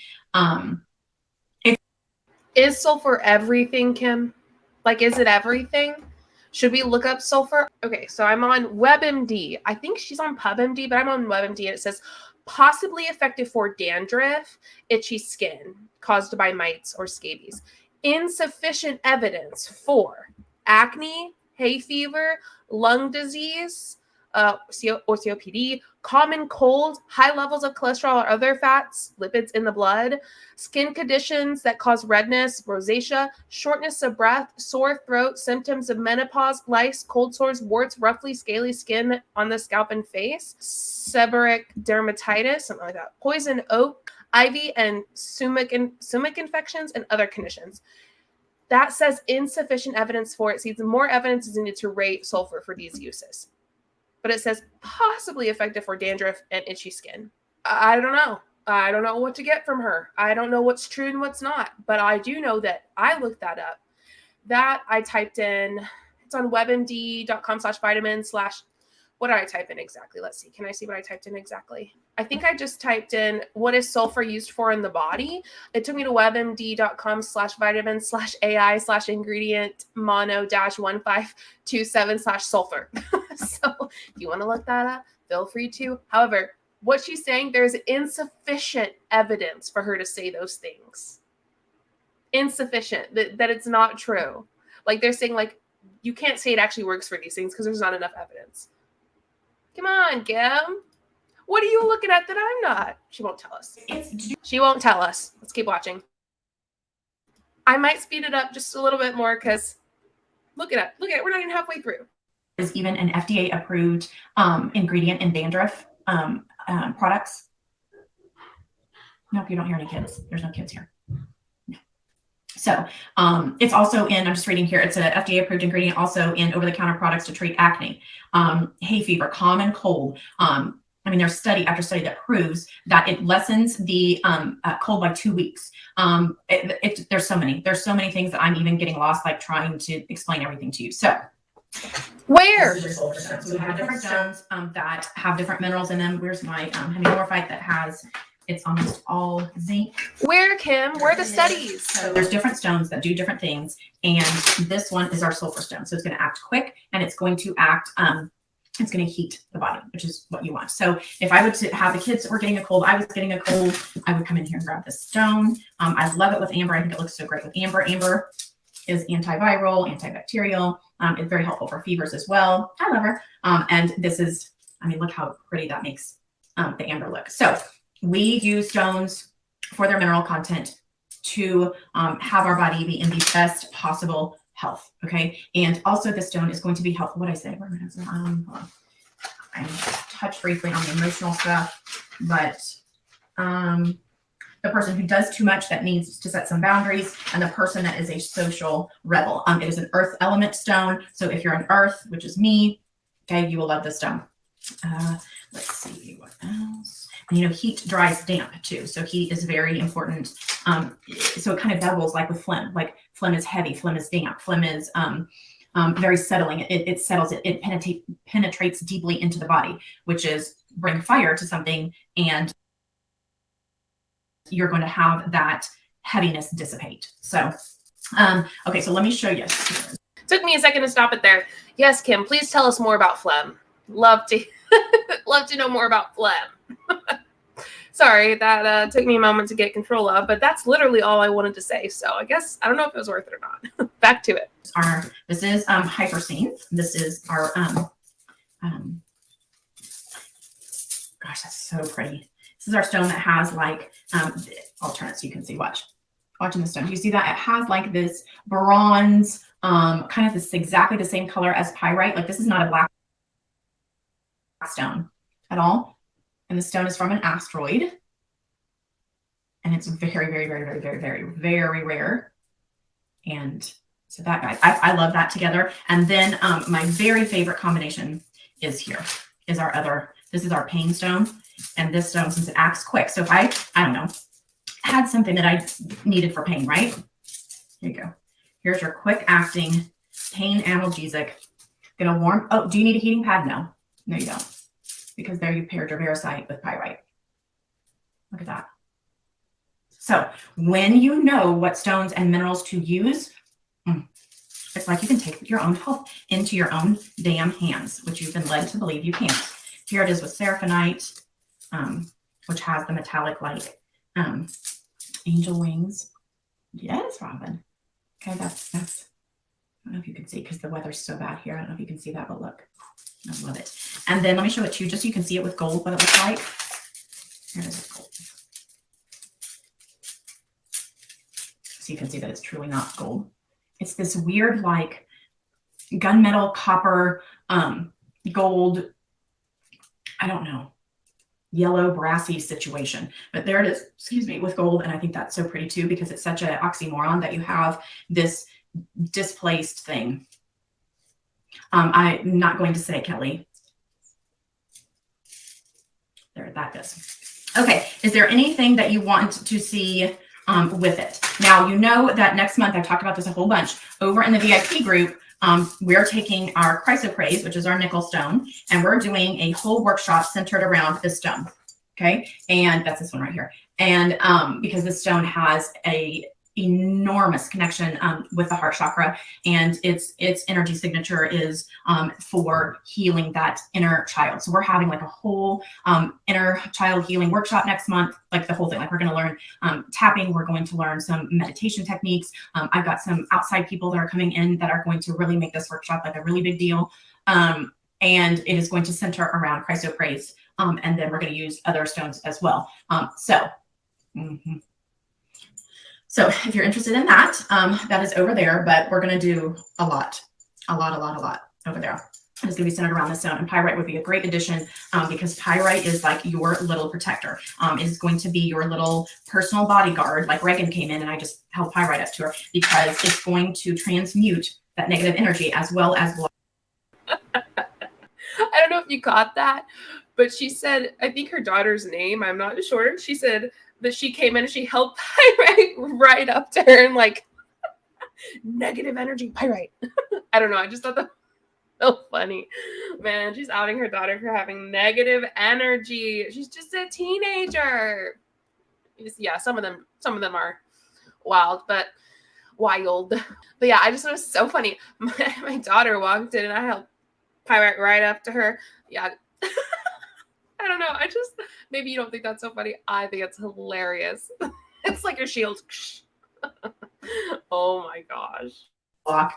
Is sulfur everything, Kim? Like, is it everything? Should we look up sulfur? Okay, so I'm on WebMD. I think she's on PubMD, but I'm on WebMD, and it says possibly effective for dandruff, itchy skin caused by mites or scabies. Insufficient evidence for acne, hay fever, lung disease, COPD, common cold, high levels of cholesterol or other fats, lipids in the blood, skin conditions that cause redness, rosacea, shortness of breath, sore throat, symptoms of menopause, lice, cold sores, warts, roughly scaly skin on the scalp and face, seborrheic dermatitis, something like that, poison oak, ivy and sumac infections, and other conditions. That says insufficient evidence for it. Seems more evidence is needed to rate sulfur for these uses. But it says possibly effective for dandruff and itchy skin. I don't know. I don't know what to get from her. I don't know what's true and what's not. But I do know that I looked that up. That I typed in, it's on webmd.com/vitamin/ what did I type in exactly? Let's see. Can I see what I typed in exactly? I think I just typed in what is sulfur used for in the body. It took me to webmd.com/vitamin/AI/ingredient mono-1527/sulfur. So if you want to look that up, feel free to. However, what she's saying, there's insufficient evidence for her to say those things. Insufficient, that it's not true. Like they're saying, like, you can't say it actually works for these things because there's not enough evidence. Come on, Kim. What are you looking at that I'm not? She won't tell us. She won't tell us. Let's keep watching. I might speed it up just a little bit more because look at it. Look at it. We're not even halfway through.
There's even an FDA-approved ingredient in dandruff products. Nope, you don't hear any kids. There's no kids here. No. So it's also in, I'm just reading here, it's an FDA-approved ingredient also in over-the-counter products to treat acne, hay fever, common cold. I mean, there's study after study that proves that it lessens the cold by 2 weeks. There's so many things that I'm even getting lost, like trying to explain everything to you. So
Where?
This is your sulfur stone. So we have different stones that have different minerals in them. Where's my hemimorphite that has, it's almost all zinc.
Where, Kim? Where are the studies?
So there's different stones that do different things. And this one is our sulfur stone. So it's going to act quick and it's going to act, it's going to heat the body, which is what you want. So if I would have the kids that were getting a cold, I was getting a cold, I would come in here and grab this stone. I love it with amber. I think it looks so great with amber. Amber is antiviral, antibacterial. It's very helpful for fevers as well. I love her. And this is, I mean, look how pretty that makes the amber look. So we use stones for their mineral content to have our body be in the best possible health. Okay. And also the stone is going to be helpful. What I say, I touched briefly on the emotional stuff, but the person who does too much that needs to set some boundaries, and the person that is a social rebel. It is an earth element stone. So if you're an earth, which is me, okay, you will love this stone. Let's see what else. And, you know, heat dries damp too. So heat is very important. So it kind of doubles like with phlegm. Like phlegm is heavy, phlegm is damp, phlegm is very settling. It settles, it penetrates deeply into the body, which is bring fire to something, and you're going to have that heaviness dissipate. So, okay, so let me show you.
Took me a second to stop it there. Yes, Kim, please tell us more about phlegm. Love to love to know more about phlegm. Sorry, that took me a moment to get control of, but that's literally all I wanted to say. So I guess, I don't know if it was worth it or not. Back to it.
This is hypersine. This is our, gosh, that's so pretty. This is our stone that has like, I'll turn it so you can see, watching the stone. Do you see that? It has like this bronze, kind of this exactly the same color as pyrite. Like this is not a black stone at all. And the stone is from an asteroid. And it's very, very, very, very, very, very, very rare. And so that guy, I love that together. And then my very favorite combination is here, is our other, this is our pain stone. And this stone, since it acts quick. So if I don't know, had something that I needed for pain, right? Here you go. Here's your quick acting pain analgesic. Gonna warm, oh, do you need a heating pad? No, you don't. Because there you paired your vericite with pyrite. Look at that. So when you know what stones and minerals to use, it's like you can take your own health into your own damn hands, which you've been led to believe you can't. Here it is with seraphonite, which has the metallic like angel wings. Yes, Robin. Okay, that's I don't know if you can see because the weather's so bad here. I don't know if you can see that, but look, I love it. And then let me show it to you just so you can see it with gold, what it looks like. Here it is with gold. So you can see that it's truly not gold. It's this weird like gunmetal, copper, gold, I don't know, yellow brassy situation, but there it is, excuse me, with gold. And I think that's so pretty too, because it's such an oxymoron that you have this displaced thing. I'm not going to say, Kelly. There, that is. Okay, is there anything that you want to see with it? Now, you know that next month, I've talked about this a whole bunch, over in the VIP group, we're taking our chrysoprase, which is our nickel stone, and we're doing a whole workshop centered around this stone. Okay. And that's this one right here. And because this stone has a enormous connection with the heart chakra, and its energy signature is for healing that inner child. So we're having like a whole inner child healing workshop next month, like the whole thing. Like we're going to learn tapping. We're going to learn some meditation techniques. I've got some outside people that are coming in that are going to really make this workshop like a really big deal. And it is going to center around chrysoprase. And then we're going to use other stones as well. So if you're interested in that, that is over there, but we're going to do a lot over there. It's going to be centered around this stone, and pyrite would be a great addition because pyrite is like your little protector. It is going to be your little personal bodyguard. Like Reagan came in and I just held pyrite up to her because it's going to transmute that negative energy as well as blood.
I don't know if you caught that, but she said, I think her daughter's name, I'm not sure. She said that she came in and she held pyrite right up to her and like, negative energy, pyrite. I don't know. I just thought that So funny. Man, she's outing her daughter for having negative energy. She's just a teenager. Yeah, some of them are wild, but wild. But yeah, I just thought it was so funny. My daughter walked in and I held pirate right up to her. Yeah. I don't know. Maybe you don't think that's so funny. I think it's hilarious. It's like a shield. Oh my gosh.
Block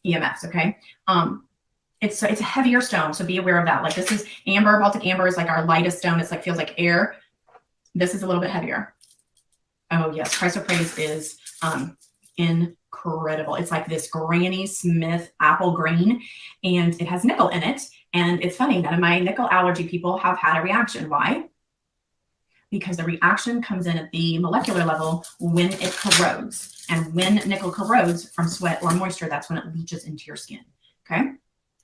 EMFs, okay? It's a heavier stone, so be aware of that. Like this is amber. Baltic amber is like our lightest stone. It's like feels like air. This is a little bit heavier. Oh yes, Price of Praise is incredible. It's like this Granny Smith apple green, and it has nickel in it. And it's funny, none of my nickel allergy people have had a reaction. Why? Because the reaction comes in at the molecular level when it corrodes. And when nickel corrodes from sweat or moisture, that's when it leaches into your skin. Okay.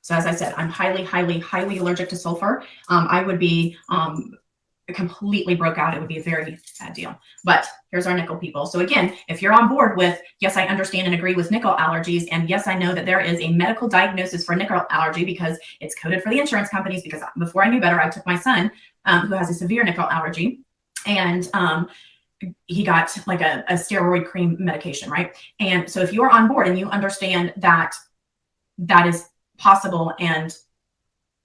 So as I said, I'm highly, highly, highly allergic to sulfur. I would be completely broke out. It would be a very bad deal. But here's our nickel people. So again, if you're on board with, yes, I understand and agree with nickel allergies. And yes, I know that there is a medical diagnosis for nickel allergy because it's coded for the insurance companies. Because before I knew better, I took my son who has a severe nickel allergy, and he got like a steroid cream medication, right? And so if you're on board and you understand that that is possible and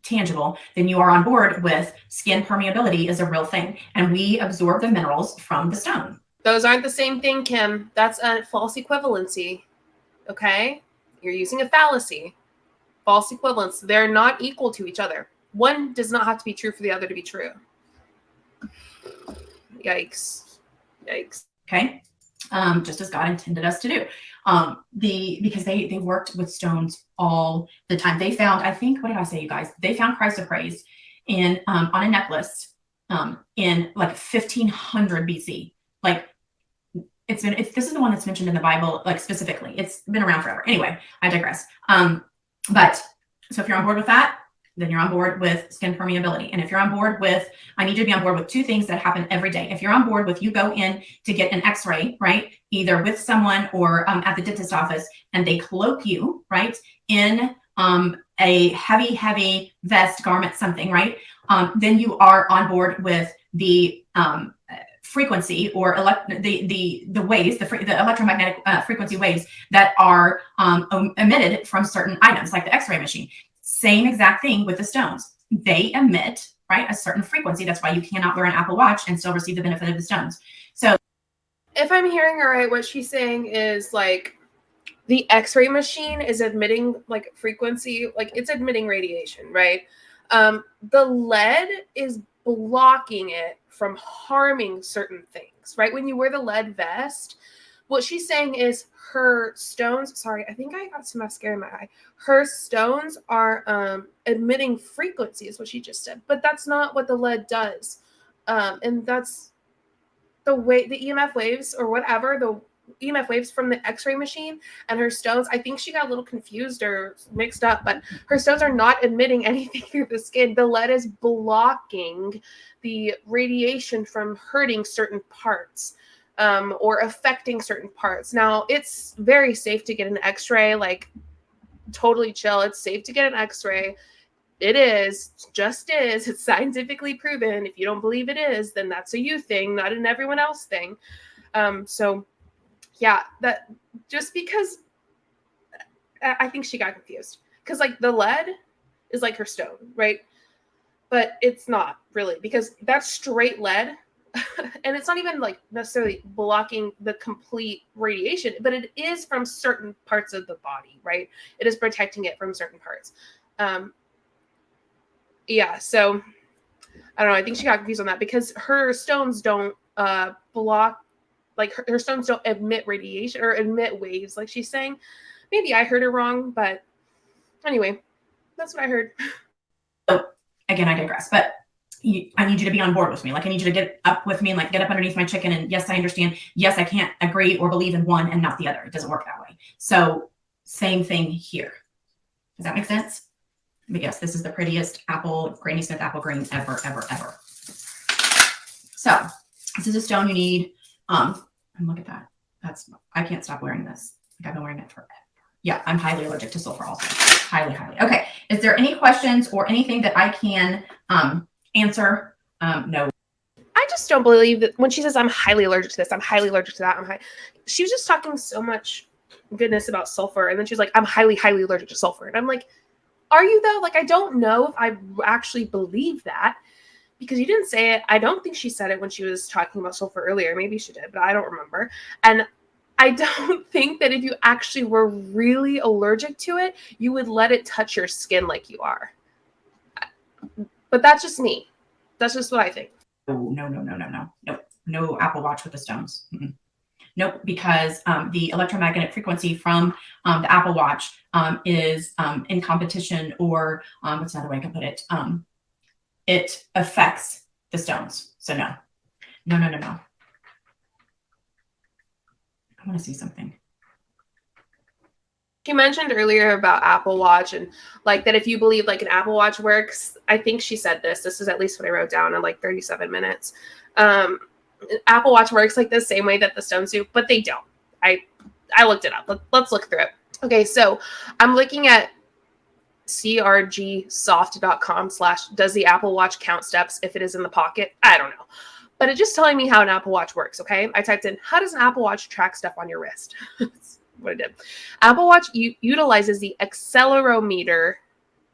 tangible, then you are on board with skin permeability is a real thing. And we absorb the minerals from the stone.
Those aren't the same thing, Kim. That's a false equivalency. Okay? You're using a fallacy. False equivalence. They're not equal to each other. One does not have to be true for the other to be true. Yikes. Yikes.
Okay? Just as God intended us to do. Because they worked with stones all the time. They found, I think, what did I say, you guys? They found Christ of Praise in on a necklace in like 1500 BC. Like this is the one that's mentioned in the Bible, like specifically. It's been around forever. Anyway, I digress. But so if you're on board with that, then you're on board with skin permeability. And if you're on board with, I need you to be on board with two things that happen every day. If you're on board with, you go in to get an x-ray, right? Either with someone or at the dentist office, and they cloak you, right? In a heavy, heavy vest, garment, something, right? Then you are on board with the frequency or the waves, the electromagnetic frequency waves that are emitted from certain items, like the x-ray machine. Same exact thing with the stones. They emit, right, a certain frequency. That's why you cannot wear an Apple Watch and still receive the benefit of the stones. So
if I'm hearing her right, what she's saying is like the x-ray machine is emitting like frequency, like it's emitting radiation, right? The lead is blocking it from harming certain things, right? When you wear the lead vest, what she's saying is her stones, sorry, I think I got some mascara in my eye. Her stones are emitting frequency is what she just said, but that's not what the lead does. And that's the way the EMF waves or whatever, the EMF waves from the x-ray machine and her stones, I think she got a little confused or mixed up, but her stones are not emitting anything through the skin. The lead is blocking the radiation from hurting certain parts. Or affecting certain parts. Now, it's very safe to get an x-ray, like totally chill. It's safe to get an x-ray. It is, just is. It's scientifically proven. If you don't believe it is, then that's a you thing, not an everyone else thing. So yeah, that just because I think she got confused because like the lead is like her stone, right? But it's not really because that's straight lead. And it's not even like necessarily blocking the complete radiation, but it is from certain parts of the body, right? It is protecting it from certain parts. Yeah, so I don't know. I think she got confused on that because her stones don't block, like her stones don't emit radiation or emit waves, like she's saying. Maybe I heard her wrong, but anyway, that's what I heard.
So again, I digress, but I need you to be on board with me. Like I need you to get up with me and like get up underneath my chicken. And yes, I understand. Yes, I can't agree or believe in one and not the other. It doesn't work that way. So same thing here. Does that make sense? But yes, this is the prettiest Granny Smith apple green ever, ever, ever. So this is a stone you need. And look at that. I can't stop wearing this. Like I've been wearing it forever. Yeah, I'm highly allergic to sulfur also. Highly, highly. Okay. Is there any questions or anything that I can answer? No.
I just don't believe that when she says I'm highly allergic to this, I'm highly allergic to that. She was just talking so much goodness about sulfur, and then she's like, I'm highly, highly allergic to sulfur. And I'm like, are you though? Like, I don't know if I actually believe that because you didn't say it. I don't think she said it when she was talking about sulfur earlier. Maybe she did, but I don't remember. And I don't think that if you actually were really allergic to it, you would let it touch your skin like you are. But that's just me. That's just what I think.
No Apple Watch with the stones. Nope, because the electromagnetic frequency from the Apple Watch is in competition, or what's another way I can put it? It affects the stones. So no. I want to see something.
She mentioned earlier about Apple Watch and like that if you believe like an Apple Watch works, I think she said this is at least what I wrote down in like 37 minutes. Apple Watch works like the same way that the stones do, but they don't. I looked it up. Let's look through it. Okay, so I'm looking at crgsoft.com/ does the Apple Watch count steps if it is in the pocket? I don't know. But it's just telling me how an Apple Watch works, okay? I typed in, how does an Apple Watch track stuff on your wrist? That's what it did. Apple Watch utilizes the accelerometer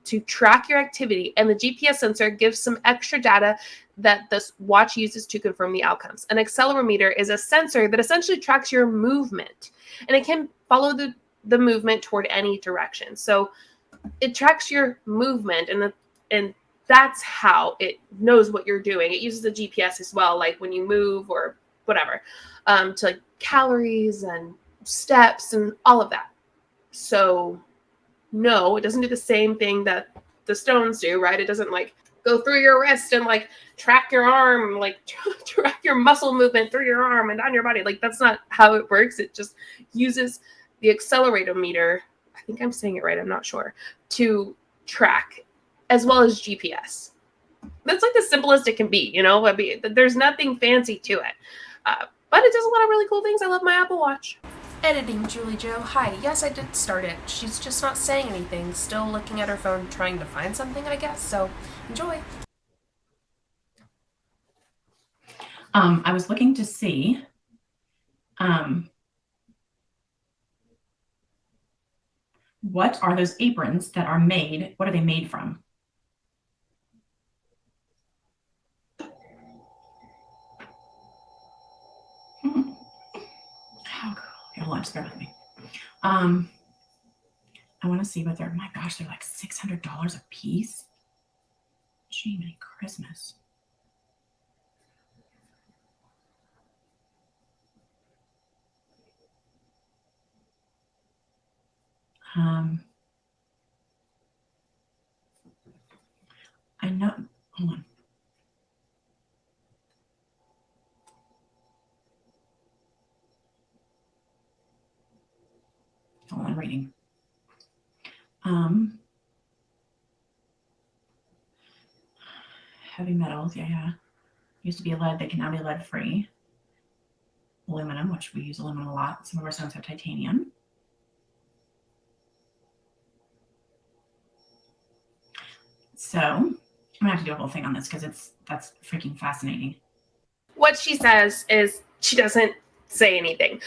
to track your activity, and the GPS sensor gives some extra data that this watch uses to confirm the outcomes. An accelerometer is a sensor that essentially tracks your movement, and it can follow the movement toward any direction. So it tracks your movement, and that's how it knows what you're doing. It uses the GPS as well, like when you move or whatever, to like calories and steps and all of that. So no, it doesn't do the same thing that the stones do, right? It doesn't like go through your wrist and like track your arm, like track your muscle movement through your arm and down your body. Like that's not how it works. It just uses the accelerometer, I think I'm saying it right, I'm not sure, to track as well as GPS. That's like the simplest it can be, you know? I mean, there's nothing fancy to it. But it does a lot of really cool things. I love my Apple Watch. Editing JulieJo. Hi. Yes, I did start it. She's just not saying anything. Still looking at her phone trying to find something, I guess. So enjoy.
I was looking to see what are those aprons that are made? What are they made from? Hold on, just bear with me. I want to see what they're. My gosh, they're like $600 a piece. Gee, Merry Christmas. I know. Hold on. Hold on, reading. Heavy metals, yeah. Used to be a lead, they can now be lead free. Aluminum, which we use aluminum a lot. Some of our stones have titanium. So I'm gonna have to do a whole thing on this because that's freaking fascinating.
What she says is she doesn't say anything.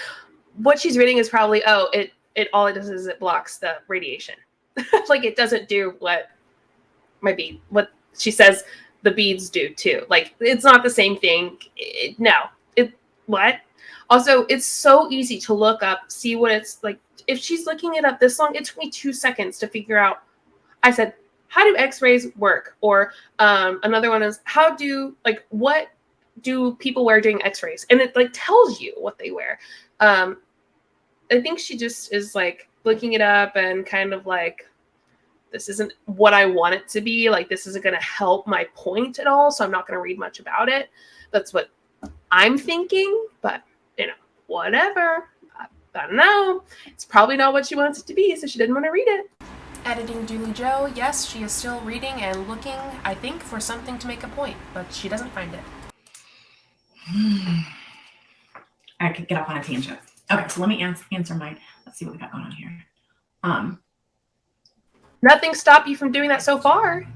What she's reading is probably, oh, it all it does is it blocks the radiation. Like it doesn't do what what she says the beads do too. Like it's not the same thing. What? Also, it's so easy to look up, see what it's like. If she's looking it up this long, it took me 2 seconds to figure out. I said, how do x-rays work? Or another one is what do people wear during x-rays? And it like tells you what they wear. I think she just is like looking it up and kind of like, this isn't what I want it to be. Like, this isn't going to help my point at all. So I'm not going to read much about it. That's what I'm thinking, but whatever. I don't know. It's probably not what she wants it to be. So she didn't want to read it. Editing JulieJo. Yes, she is still reading and looking, I think, for something to make a point, but she doesn't find it.
I could get off on a tangent. Okay, so let me answer mine. Let's see what we got going on here.
Nothing stopped you from doing that so far.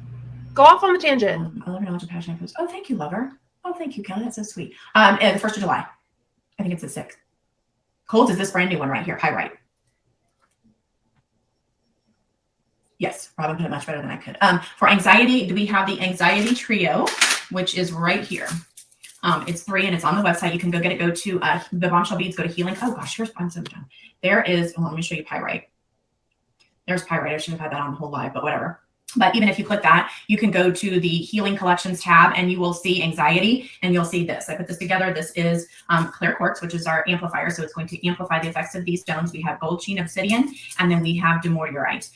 Go off on the tangent.
I love your knowledge and passion. Oh, thank you, lover. Oh, thank you, Kelly. That's so sweet. The 1st of July. I think it's the 6th. Cold is this brand new one right here. High right. Yes, Robin put it much better than I could. For anxiety, do we have the anxiety trio, which is right here. It's 3 and it's on the website. You can go get it. Go to the Bombshell Beads. Go to healing. Oh gosh, here's I'm so done. There is. Well, let me show you pyrite. There's pyrite. I should have had that on the whole live, but whatever. But even if you click that, you can go to the healing collections tab and you will see anxiety and you'll see this. I put this together. This is clear quartz, which is our amplifier. So it's going to amplify the effects of these stones. We have gold sheen obsidian and then we have demorierite.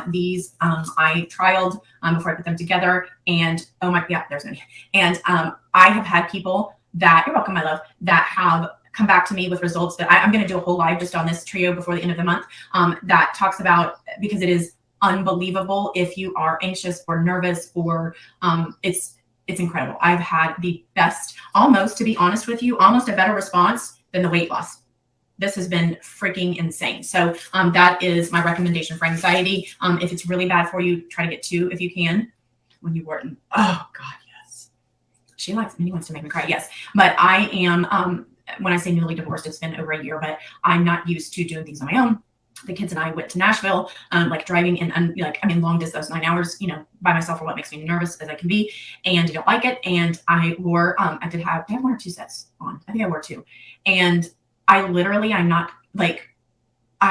These I trialed before I put them together and oh my, yeah, there's many. And I have had people that, you're welcome, my love, that have come back to me with results that I'm going to do a whole live just on this trio before the end of the month that talks about, because it is unbelievable if you are anxious or nervous or it's incredible. I've had the best, almost, to be honest with you, almost a better response than the weight loss. This has been freaking insane. So that is my recommendation for anxiety. If it's really bad for you, try to get 2 if you can. When you weren't, oh God, yes. She likes me, wants to make me cry. Yes. But I am, when I say newly divorced, it's been over a year, but I'm not used to doing things on my own. The kids and I went to Nashville, like driving in, long distance, 9 hours, by myself for what makes me nervous as I can be. And I don't like it. And I wore, I have 1 or 2 sets on. I think I wore 2. And I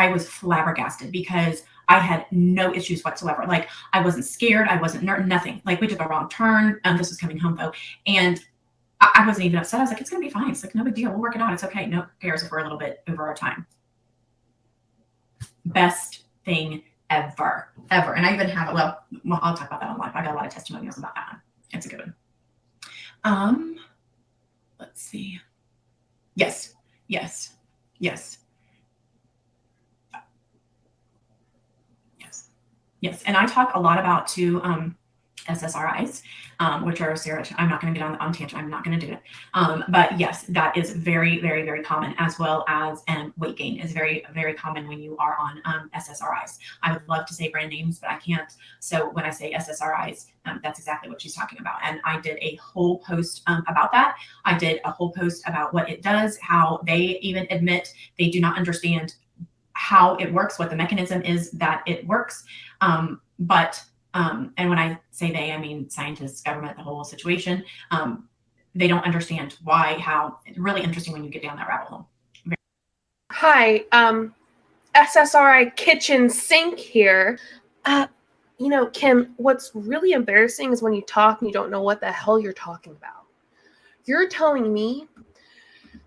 was flabbergasted because I had no issues whatsoever. Like I wasn't scared. I wasn't nothing. Like we took a wrong turn. This was coming home though. And I wasn't even upset. I was like, it's going to be fine. It's like, no big deal. We'll work it out. It's okay. No cares if we're a little bit over our time. Best thing ever. And I even have it. Well, I'll talk about that on live. I got a lot of testimonials about that one. It's a good one. Let's see. Yes. And I talk a lot about SSRIs, which are serotonin. I'm not going to get on tangent. I'm not going to do it. But yes, that is very, very, very common, as well as weight gain is very, very common when you are on SSRIs. I would love to say brand names, but I can't. So when I say SSRIs, that's exactly what she's talking about. And I did a whole post about that. I did a whole post about what it does, how they even admit they do not understand how it works, what the mechanism is that it works. And when I say they, I mean scientists, government, the whole situation. They don't understand why, how. It's really interesting when you get down that rabbit hole.
Hi, SSRI kitchen sink here. Kim, what's really embarrassing is when you talk and you don't know what the hell you're talking about. You're telling me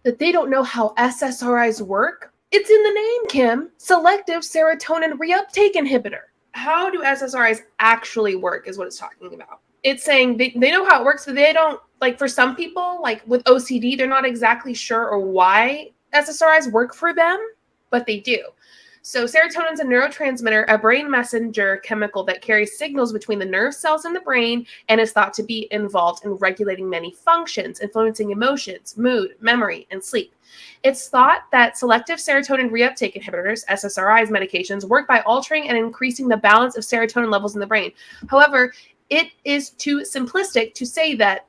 that they don't know how SSRIs work? It's in the name, Kim. Selective serotonin reuptake inhibitor. How do SSRIs actually work is what it's talking about. It's saying they know how it works, but they don't, like for some people, like with OCD, they're not exactly sure or why SSRIs work for them, but they do. So serotonin is a neurotransmitter, a brain messenger chemical that carries signals between the nerve cells in the brain and is thought to be involved in regulating many functions, influencing emotions, mood, memory, and sleep. It's thought that selective serotonin reuptake inhibitors, SSRIs medications, work by altering and increasing the balance of serotonin levels in the brain. However, it is too simplistic to say that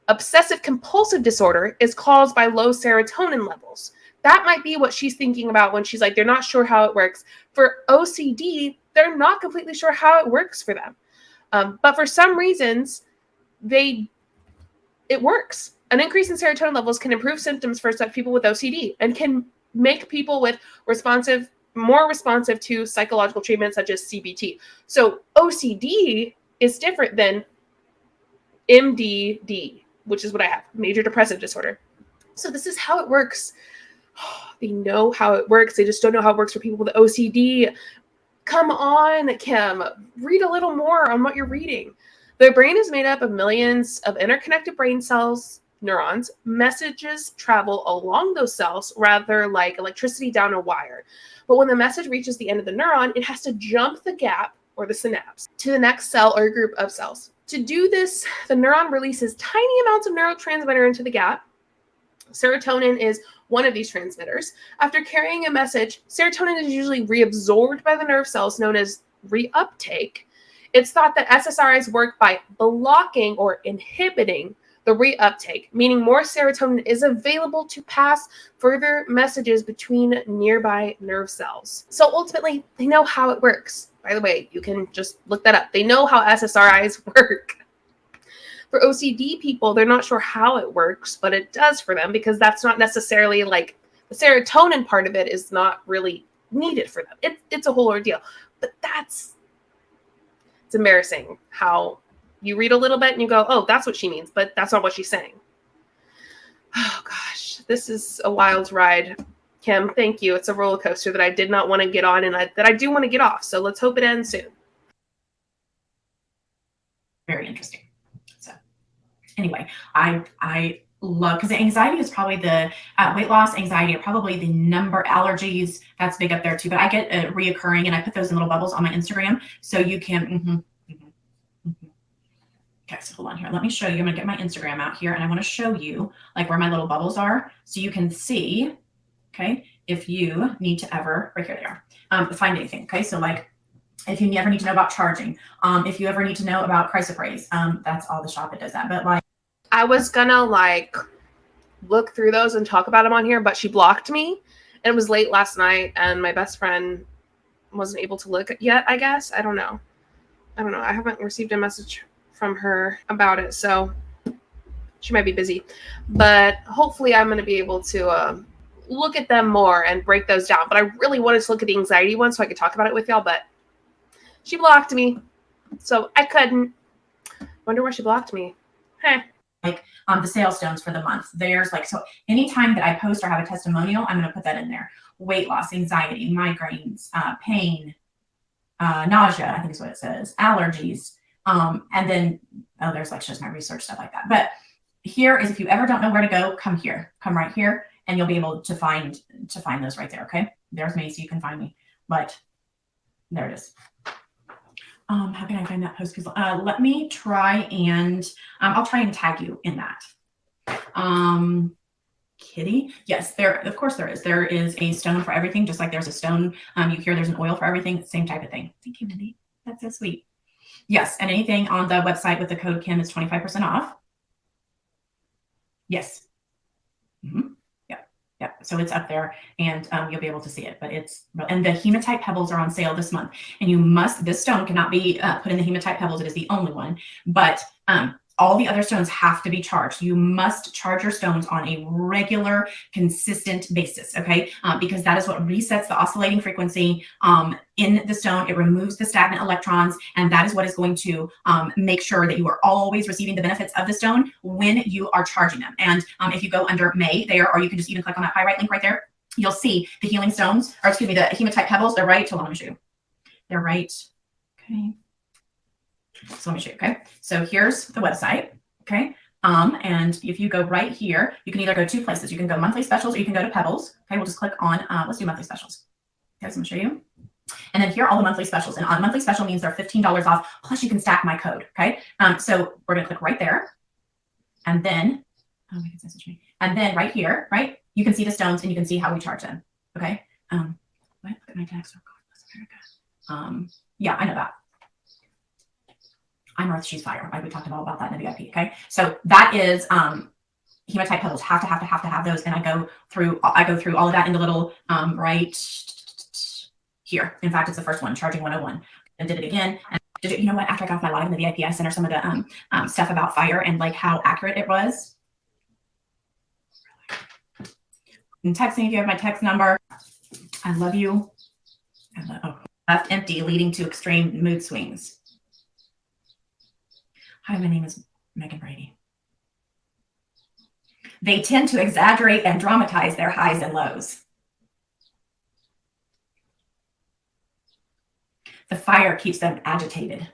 obsessive compulsive disorder is caused by low serotonin levels. That might be what she's thinking about when she's like, they're not sure how it works. For OCD, they're not completely sure how it works for them. But for some reasons, it works. An increase in serotonin levels can improve symptoms for such people with OCD and can make people with more responsive to psychological treatment such as CBT. So OCD is different than MDD, which is what I have, major depressive disorder. So this is how it works. They know how it works. They just don't know how it works for people with OCD. Come on, Kim. Read a little more on what you're reading. The brain is made up of millions of interconnected brain cells, neurons. Messages travel along those cells, rather like electricity down a wire. But when the message reaches the end of the neuron, it has to jump the gap, or the synapse, to the next cell or group of cells. To do this, the neuron releases tiny amounts of neurotransmitter into the gap. Serotonin is one of these transmitters. After carrying a message, serotonin is usually reabsorbed by the nerve cells, known as reuptake. It's thought that SSRIs work by blocking or inhibiting the reuptake, meaning more serotonin is available to pass further messages between nearby nerve cells. So ultimately, they know how it works. By the way, you can just look that up. They know how SSRIs work. For OCD people, they're not sure how it works, but it does for them because that's not necessarily like the serotonin part of it is not really needed for them. It's a whole ordeal. But it's embarrassing how you read a little bit and you go, oh, that's what she means, but that's not what she's saying. Oh gosh, this is a wild ride. Kim, thank you. It's a roller coaster that I did not want to get on and that I do want to get off. So let's hope it ends soon.
Very interesting. So anyway, I love, because anxiety is probably the weight loss, anxiety are probably the number, allergies, that's big up there too. But I get reoccurring, and I put those in little bubbles on my Instagram so you can. Okay, so hold on here. Let me show you. I'm gonna get my Instagram out here, and I want to show you like where my little bubbles are, so you can see. Okay, if you need to ever, right here they are, find anything. Okay, so like if you ever need to know about charging, if you ever need to know about Chrysoprase, that's all the shop that does that. But like,
I was gonna like look through those and talk about them on here, but she blocked me, and it was late last night, and my best friend wasn't able to look yet. I guess I don't know. I haven't received a message from her about it, so she might be busy. But hopefully, I'm gonna be able to look at them more and break those down. But I really wanted to look at the anxiety one so I could talk about it with y'all, but she blocked me, so I couldn't. Wonder why she blocked me. Hey.
Like the sales stones for the month. There's like, so anytime that I post or have a testimonial, I'm going to put that in there. Weight loss, anxiety, migraines, pain, nausea, I think is what it says, allergies. And then, oh, there's like just my research, stuff like that. But here is, if you ever don't know where to go, come here, come right here, and you'll be able to find those right there. Okay. There's me, so you can find me, but there it is. How can I find that post? Because let me try and I'll try and tag you in that. Kitty, yes, of course there is. There is a stone for everything, just like there's a stone. You hear there's an oil for everything, same type of thing. Thank you, Minnie. That's so sweet. Yes, and anything on the website with the code Kim is 25% off. Yes. Mm-hmm. Yeah, so it's up there, and you'll be able to see it. But and the hematite pebbles are on sale this month, and this stone cannot be put in the hematite pebbles. It is the only one, but all the other stones have to be charged. You must charge your stones on a regular, consistent basis, okay? Because that is what resets the oscillating frequency in the stone. It removes the stagnant electrons, and that is what is going to make sure that you are always receiving the benefits of the stone when you are charging them. And if you go under May there, or you can just even click on that pyrite link right there, you'll see the healing stones, or excuse me, the hematite pebbles. They're right. Hold on, let me show you. They're right. Okay. So let me show you, okay? So here's the website, okay? And if you go right here, you can either go two places. You can go monthly specials, or you can go to Pebbles. Okay, we'll just click on, let's do monthly specials. Okay, so I'm gonna show you. And then here are all the monthly specials. And on monthly special means they're $15 off, plus you can stack my code, okay? So we're gonna click right there. And then, oh, my goodness, and then right here, right? You can see the stones and you can see how we charge them, okay? What? Look at my text, oh God, America. Yeah, I know that. I'm Earth, she's fire. Right? We talked about that in the VIP. Okay, so that is hematite pebbles. Have to have those. And I go through all of that in the little right here. In fact, it's the first one, charging 101. And did it again. And you know what? After I got off my live in the VIP, I sent her some of the stuff about fire and like how accurate it was. And text me if you have my text number. I love you. Left empty, leading to extreme mood swings. Hi, my name is Megan Brady. They tend to exaggerate and dramatize their highs and lows. The fire keeps them agitated.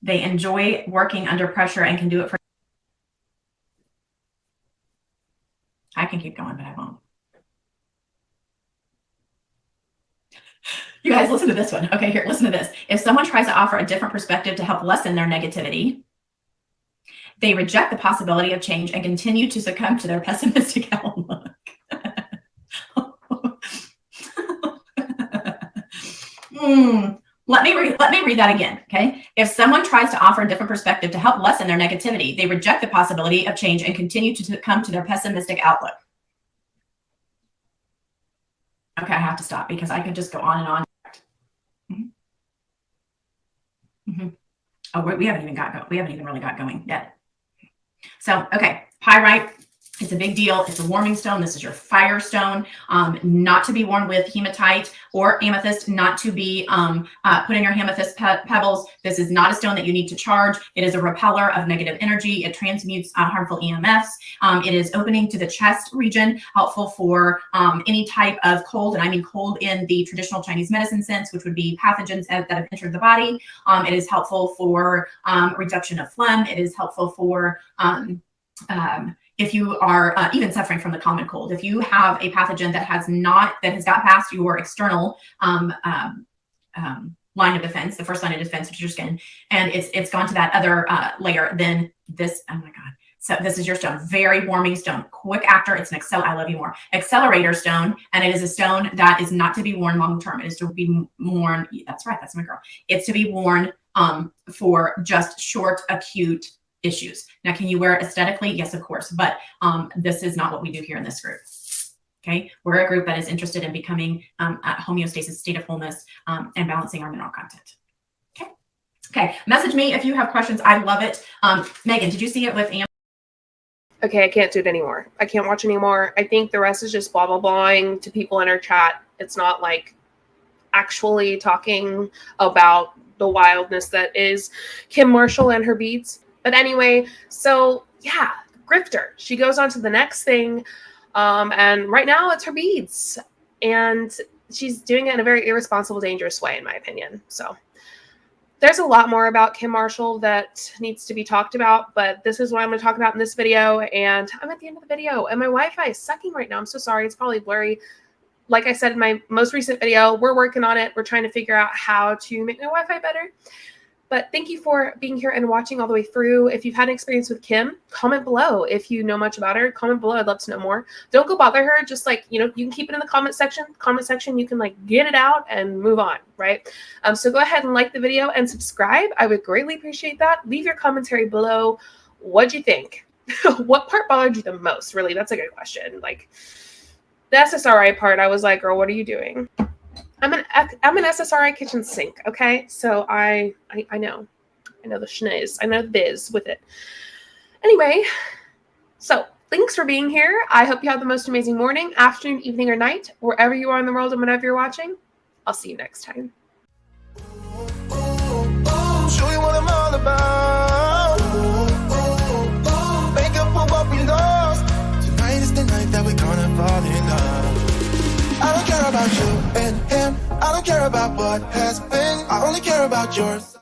They enjoy working under pressure and can do it for. I can keep going, but I won't. You guys, listen to this one. Okay, here, listen to this. If someone tries to offer a different perspective to help lessen their negativity, they reject the possibility of change and continue to succumb to their pessimistic outlook. Let me read that again, okay? If someone tries to offer a different perspective to help lessen their negativity, they reject the possibility of change and continue to come to their pessimistic outlook. Okay, I have to stop because I could just go on and on. Oh, we haven't even really got going yet. So, okay, pyrite. It's a big deal. It's a warming stone. This is your fire stone, not to be worn with hematite or amethyst, not to be put in your amethyst pebbles. This is not a stone that you need to charge. It is a repeller of negative energy. It transmutes harmful EMFs. It is opening to the chest region, helpful for any type of cold, and I mean cold in the traditional Chinese medicine sense, which would be pathogens that have entered the body. It is helpful for reduction of phlegm. It is helpful for if you are even suffering from the common cold, if you have a pathogen that has got past your external line of defense, the first line of defense, which is your skin, and it's gone to that other layer, then this, oh my God. So this is your stone, very warming stone, quick actor. It's an I love you more, accelerator stone. And it is a stone that is not to be worn long-term. It is to be worn. That's right. That's my girl. It's to be worn for just short, acute issues. Now, can you wear it aesthetically? Yes, of course. But this is not what we do here in this group. Okay. We're a group that is interested in becoming at homeostasis, state of wholeness, and balancing our mineral content. Okay. Okay. Message me if you have questions. I love it. Megan, did you see it with Am?
Okay, I can't do it anymore. I can't watch anymore. I think the rest is just blah, blah, blahing to people in our chat. It's not like actually talking about the wildness that is Kim Marshall and her beads. But anyway, so yeah, grifter. She goes on to the next thing. And right now it's her beads. And she's doing it in a very irresponsible, dangerous way, in my opinion. So there's a lot more about Kim Marshall that needs to be talked about, but this is what I'm going to talk about in this video. And I'm at the end of the video, and my Wi-Fi is sucking right now. I'm so sorry. It's probably blurry. Like I said in my most recent video, we're working on it. We're trying to figure out how to make my Wi-Fi better. But thank you for being here and watching all the way through. If you've had an experience with Kim, comment below. If you know much about her, comment below. I'd love to know more. Don't go bother her. Just like, you know, you can keep it in the comment section. You can like get it out and move on, right? So go ahead and like the video and subscribe. I would greatly appreciate that. Leave your commentary below. What'd you think? What part bothered you the most? Really, that's a good question. Like the SSRI part, I was like, girl, what are you doing? I'm an SSRI kitchen sink, okay? So I know the schniz. I know the biz with it. Anyway, so thanks for being here. I hope you have the most amazing morning, afternoon, evening, or night, wherever you are in the world and whenever you're watching. I'll see you next time.
Show you what I'm all about. Make up for what we lost. Tonight is the night that we're gonna fall in love. I don't care about you and him. I don't care about what has been. I only care about yours.